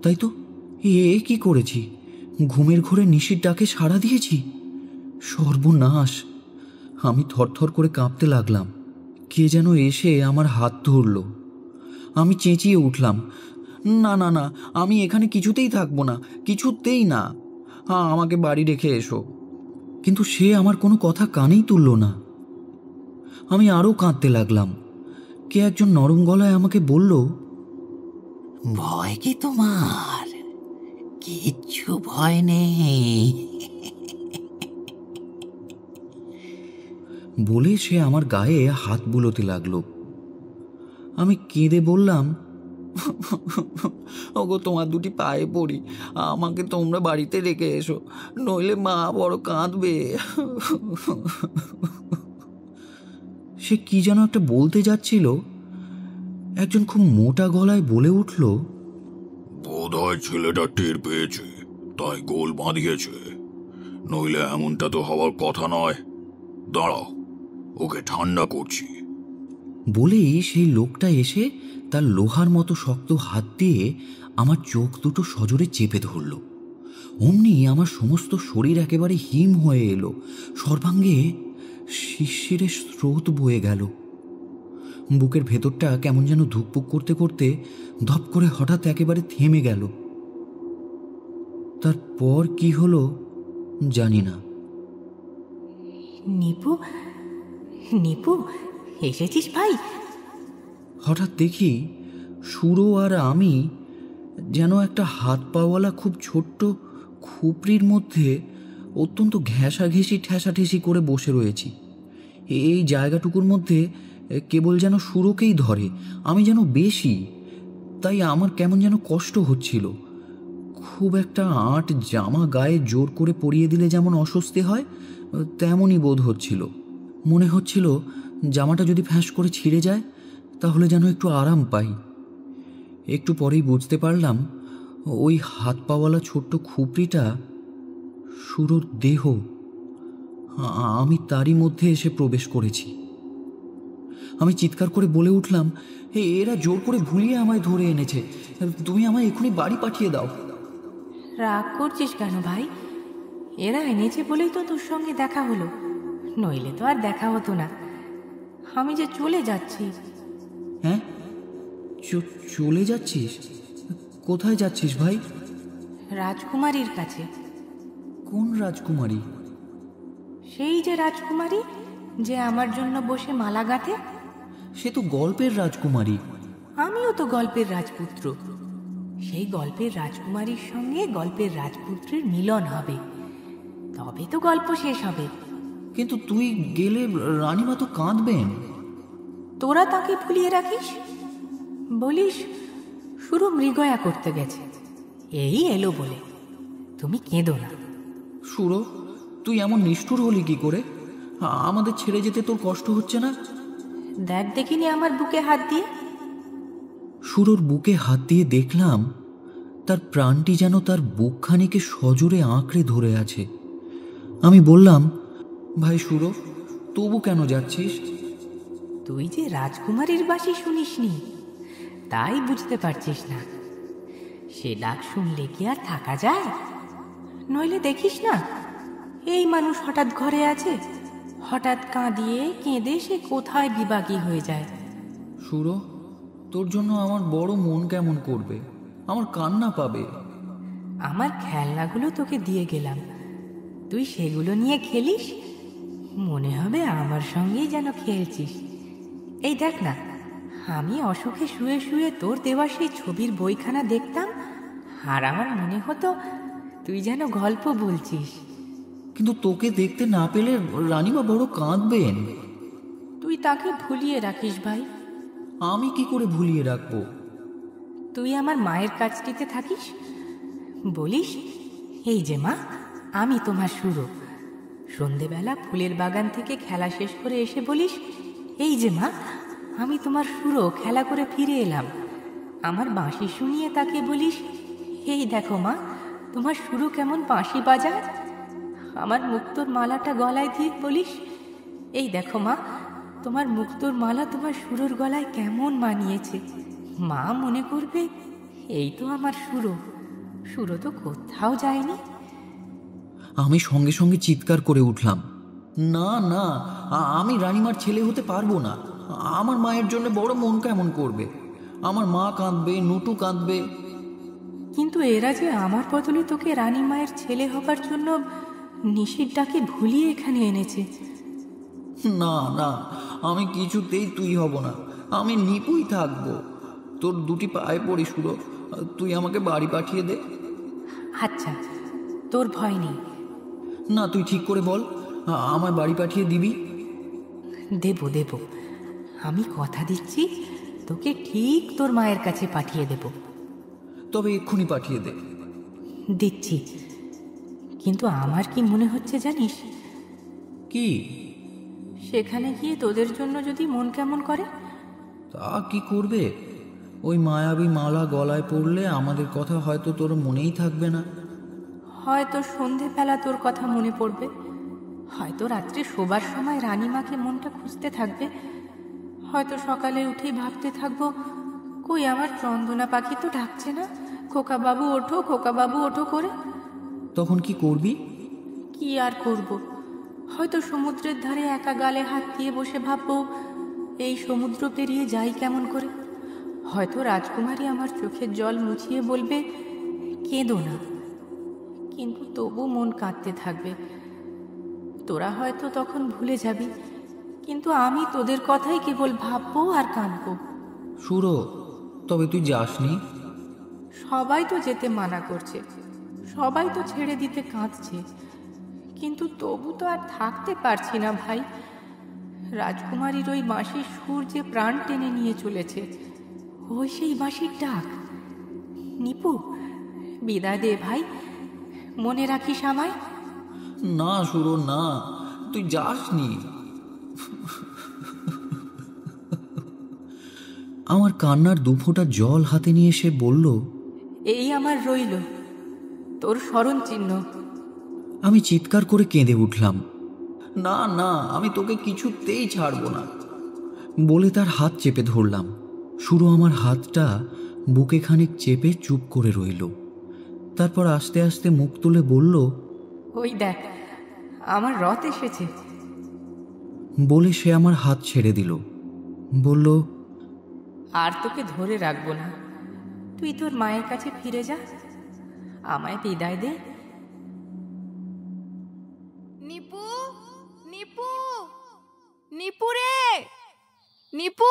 তাই তো, এ কি করেছি? ঘুমের ঘোরে নিশির ডাকে সাড়া দিয়েছি। সর্বনাশ! আমি থরথর করে কাঁপতে লাগলাম। কে যেন এসে আমার হাত ধরল। আমি চেঁচিয়ে উঠলাম, না না না, আমি এখানে কিছুতেই থাকবো না, কিছুতেই না, আমাকে বাড়ি রেখে এসো। কিন্তু সে আমার কোনো কথা কানেই তুলল না। আমি আরও কাঁদতে লাগলাম। কে একজন নরম গলায় আমাকে বলল, ভয় কি তোমার? কিচ্ছু ভয় নেই। বলে সে আমার গায়ে হাত বুলোতে লাগলো। আমি কেঁদে বললাম, ওগো তোমার দুটি পায়ে পড়ি, আমাকে তোমরা বাড়িতে রেখে এসো, নইলে মা বড় কাঁদবে। সে কি যেন একটা বলতে যাচ্ছিল। একজন খুব মোটা গলায় বলে উঠল, বোধহয় ছেলেটা টের পেয়েছে, তাই গোল বাঁধিয়েছে, নইলে এমনটা তো হওয়ার কথা নয়। দাঁড়াও, ওকে ঠান্ডা করছি। বলেই সেই লোকটা এসে তার লোহার মতো শক্ত হাত দিয়ে আমার চোখ দুটো সজোরে চেপে ধরল। অমনি আমার সমস্ত শরীর একেবারে হিম হয়ে এলো, সর্বাঙ্গে শিরশিরে স্রোত বয়ে গেল। বুকের ভেতরটা কেমন যেন ধুকপুক করতে করতে ধপ করে হঠাৎ একেবারে থেমে গেল। তারপর কি হলো জানি না। নিপু, নিপু, এসেছিস ভাই? হঠাৎ দেখি সুরো আর আমি যেন একটা হাত পাওয়ালা খুব ছোট্ট খুপড়ির মধ্যে অত্যন্ত ঘেঁষাঘেঁষি ঠেসাঠেসি করে বসে রয়েছি। এই জায়গাটুকুর মধ্যে কেবল যেন সুরোকেই ধরে, আমি যেন বেশি। তাই আমার কেমন যেন কষ্ট হচ্ছিল। খুব একটা আঁট জামা গায়ে জোর করে পরিয়ে দিলে যেমন অস্বস্তি হয়, তেমনই বোধ হচ্ছিল। মনে হচ্ছিল জামাটা যদি ফ্যাঁস করে ছিঁড়ে যায় তাহলে যেন একটু আরাম পাই। একটু পরেই বুঝতে পারলাম ওই হাত পাওয়ালা ছোট্ট খুপড়িটা সুরোর দেহ, আমি তারই মধ্যে এসে প্রবেশ করেছি। আমি চিৎকার করে বলে উঠলাম, এরা জোর করে ভুলিয়ে আমায় ধরে এনেছে, তুমি আমায় এখনই বাড়ি পাঠিয়ে দাও। রাগ করছিস কেন ভাই? এরা এনেছে বলেই তো তোর সঙ্গে দেখা হলো, নইলে তো আর দেখা হতো না। আমি যে চলে যাচ্ছি। হ্যাঁ, চলে যাচ্ছিস? কোথায় যাচ্ছিস ভাই? রাজকুমারীর কাছে। কোন রাজকুমারী? সেই যে রাজকুমারী যে আমার জন্য বসে মালা গাঁথে। সে তো গল্পের রাজকুমারী। আমিও তো গল্পের রাজপুত্র। সেই গল্পের রাজকুমারীর সঙ্গে গল্পের রাজপুত্রের মিলন হবে, তবে তো গল্প শেষ হবে। কিন্তু তুই গেলে রানীমা তো কাঁদবেন। তোরা তাকে ভুলিয়ে রাখিস, বলিস শুরু মৃগয়া করতে গেছে, এই এলো বলে। তুমি কেঁদো না। সুরো, তুই এমন নিষ্ঠুর হলি কি করে? আমাদের ছেড়ে যেতে তোর কষ্ট হচ্ছে না? দেখ দেখিনি আমার বুকে হাত দিয়ে। সুরোর বুকে হাত দিয়ে দেখলাম তার প্রাণটি যেন তার বুকখানিকে সজোরে আঁকড়ে ধরে আছে। আমি বললাম, ভাই সুরো, তবু কেন যাচ্ছিস? তুই যে রাজকুমারীর বাঁশি শুনিসনি, তাই বুঝতে পারছিস না। সে ডাক শুনলে কি আর থাকা যায়? নইলে দেখিস না, এই মানুষ হঠাৎ ঘরে আছে, হঠাৎ কাঁদিয়ে কেঁদে সে কোথায় বিবাগী হয়ে যায়। সুরো, তোর জন্য আমার বড় মন কেমন করবে, আমার কান্না পাবে। আমার খেলনাগুলো তোকে দিয়ে গেলাম, তুই সেগুলো নিয়ে খেলিস, মনে হবে আমার সঙ্গেই যেন খেলছিস। এই দেখ না, আমি অসুখে শুয়ে শুয়ে তোর দেওয়া সেই ছবির বইখানা দেখতাম, আর আমার মনে হতো তুই যেন গল্প বলছিস। কিন্তু তোকে দেখতে না পেলে রানীমা বড় কাঁদবেন। তুই তাকে ভুলিয়ে রাখিস ভাই। আমি কি করে ভুলিয়ে রাখবো? তুই আমার মায়ের কাছটিতে থাকিস, বলিস, এই যে মা, আমি তোমার সুরো। সন্ধেবেলা ফুলের বাগান থেকে খেলা শেষ করে এসে বলিস, এই যে মা, আমি তোমার সুরো, খেলা করে ফিরে এলাম। আমার বাঁশি শুনিয়ে তাকে বলিস, এই দেখো মা, তোমার সুরো কেমন বাঁশি বাজায়। আমার মুক্তোর মালাটা গলায় দিয়ে বলিস, এই দেখো মা, তোমার মুক্তোর মালা তোমার সুরোর গলায় কেমন মানিয়েছে। মা মনে করবে এই তো আমার সুরো, সুরো তো কোথাও যায়নি। আমি সঙ্গে সঙ্গে চিৎকার করে উঠলাম, না না, আমি রানীমার ছেলে হতে পারবো না। আমার মায়ের জন্য বড় মন কেমন করবে, আমার মা কাঁদবে, নটু কাঁদবে। কিন্তু এরা যে আমার বদলে তোকে রানী মায়ের ছেলে হবার জন্য নিশির ডাকে ভুলিয়ে এখানে এনেছে। না না, আমি কিছুতেই তুই হব না, আমি নিপুই থাকবো। তোর দুটি পায়ে পড়ি সুরো, তুই আমাকে বাড়ি পাঠিয়ে দে। আচ্ছা, তোর ভয় নেই? না, তুই ঠিক করে বল, আমায় বাড়ি পাঠিয়ে দিবি? দেব দেব, আমি কথা দিচ্ছি তোকে ঠিক তোর মায়ের কাছে পাঠিয়ে দেব। তবে এক্ষুনি পাঠিয়ে দে। দিচ্ছি, কিন্তু আমার কি মনে হচ্ছে জানিস? কি? সেখানে গিয়ে তোদের জন্য যদি মন কেমন করে। তা কি করবে? ওই মায়াবী মালা গলায় পড়লে আমাদের কথা হয়তো তোর মনেই থাকবে না। হয়তো সন্ধেবেলা তোর কথা মনে পড়বে, হয়তো রাত্রে শোবার সময় রানীমাকে মনটা খুঁজতে থাকবে, হয়তো সকালে উঠেই ভাবতে থাকবো, কই আমার চন্দনা পাখি তো ডাকছে না, খোকা বাবু ওঠো, খোকা বাবু ওঠো করে। তখন কি করবি? কি আর করব, হয়তো সমুদ্রের ধারে একা গালে হাত দিয়ে বসে ভাববো, এই সমুদ্র পেরিয়ে যাই কেমন করে। হয়তো রাজকুমারী আমার চোখের জল মুছিয়ে বলবে, কেঁদো না, কিন্তু তবু মন কাঁদতে থাকবে। তোরা হয়তো তখন ভুলে যাবি, কিন্তু আমি তোদের কথাই কেবল ভাববো আর কাঁদবো। সুরো, তবে তুই যাসনি? সবাই তো যেতে মানা করছে, সবাই তো ছেড়ে দিতে কাঁদছে, কিন্তু তবু তো আর থাকতে পারছি না ভাই। রাজকুমারীর ওই বাঁশির সুর যে প্রাণ টেনে নিয়ে চলেছে, ওই সেই বাঁশির ডাক। নিপু, বিদায় দে ভাই, মনে রাখিস আমায়। না সুরো না, তুই যাসনি। আমার কান্নার দুফোঁটা জল হাতে নিয়ে সে বলল, এই আমার রইল তোর স্মরণ চিহ্ন। আমি চিৎকার করে কেঁদে উঠলাম, না না, আমি তোকে কিছুতেই ছাড়বো না বলে তার হাত চেপে ধরলাম। সুরো আমার হাতটা বুকে খানিক চেপে চুপ করে রইল। তারপর আস্তে আস্তে মুখ তুলে বলল, ওই দেখ আমার রথ এসেছে। বলে সে আমার হাত ছেড়ে দিল, বলল, আর তোকে ধরে রাখবো না, তুই তোর মায়ের কাছে ফিরে যা, আমায় বিদায় দে। নিপু, নিপু, নিপু রে, নিপু।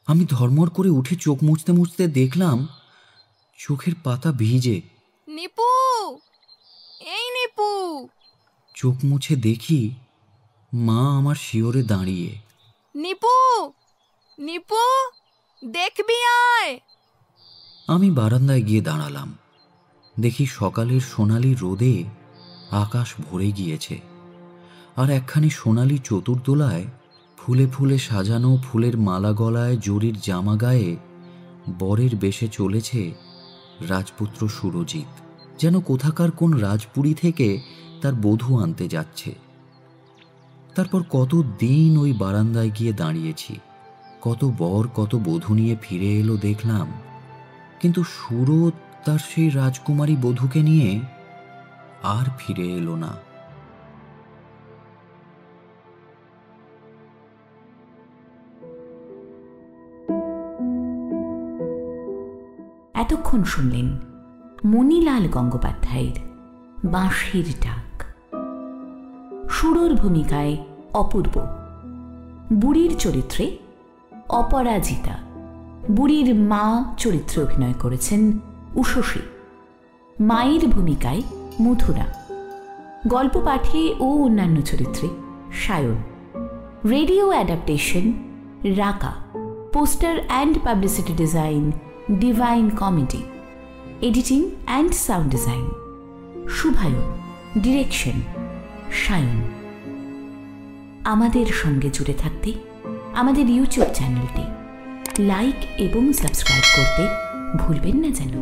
আমি ধর্মর করে উঠে চোখ মুছতে মুছতে দেখলাম চোখের পাতা ভিজে। নিপু, এই নিপু। চোখ মুছে দেখি মা আমার শিয়রে দাঁড়িয়ে। নিপু, নিপু, দেখবি আয়। আমি বারান্দায় গিয়ে দাঁড়ালাম। দেখি সকালের সোনালি রোদে আকাশ ভরে গিয়েছে, আর একখানি সোনালি চতুর্দোলায় ফুলে ফুলে সাজানো ফুলের মালা গলায় জরির জামা গায়ে বরের বেশে চলেছে রাজপুত্র সুরজিৎ, যেন কোথাকার কোন রাজপুরী থেকে তার বধূ আনতে যাচ্ছে। তারপর কত দিন ওই বারান্দায় গিয়ে দাঁড়িয়েছি, কত বর কত বধূ নিয়ে ফিরে এলো দেখলাম, কিন্তু সুরো তার সেই রাজকুমারী বধূকে নিয়ে আর ফিরে এলো না। এতক্ষণ শুনলেন মণিলাল গঙ্গোপাধ্যায়ের বাঁশির ডাক। সুরোর ভূমিকায় অপূর্ব, বুড়ির চরিত্রে অপরাজিতা, বুড়ির মা চরিত্রে অভিনয় করেছেন উষসী, মায়ের ভূমিকায় মথুরা, গল্প পাঠে ও অন্যান্য চরিত্রে সায়ন, রেডিও অ্যাডাপ্টেশন রাকা, poster and publicity design divine comedy, editing and sound design Shubhayan, direction Sayan. আমাদের সঙ্গে জুড়ে থাকতে আমাদের ইউটিউব চ্যানেলটি লাইক এবং সাবস্ক্রাইব করতে ভুলবেন না যেন।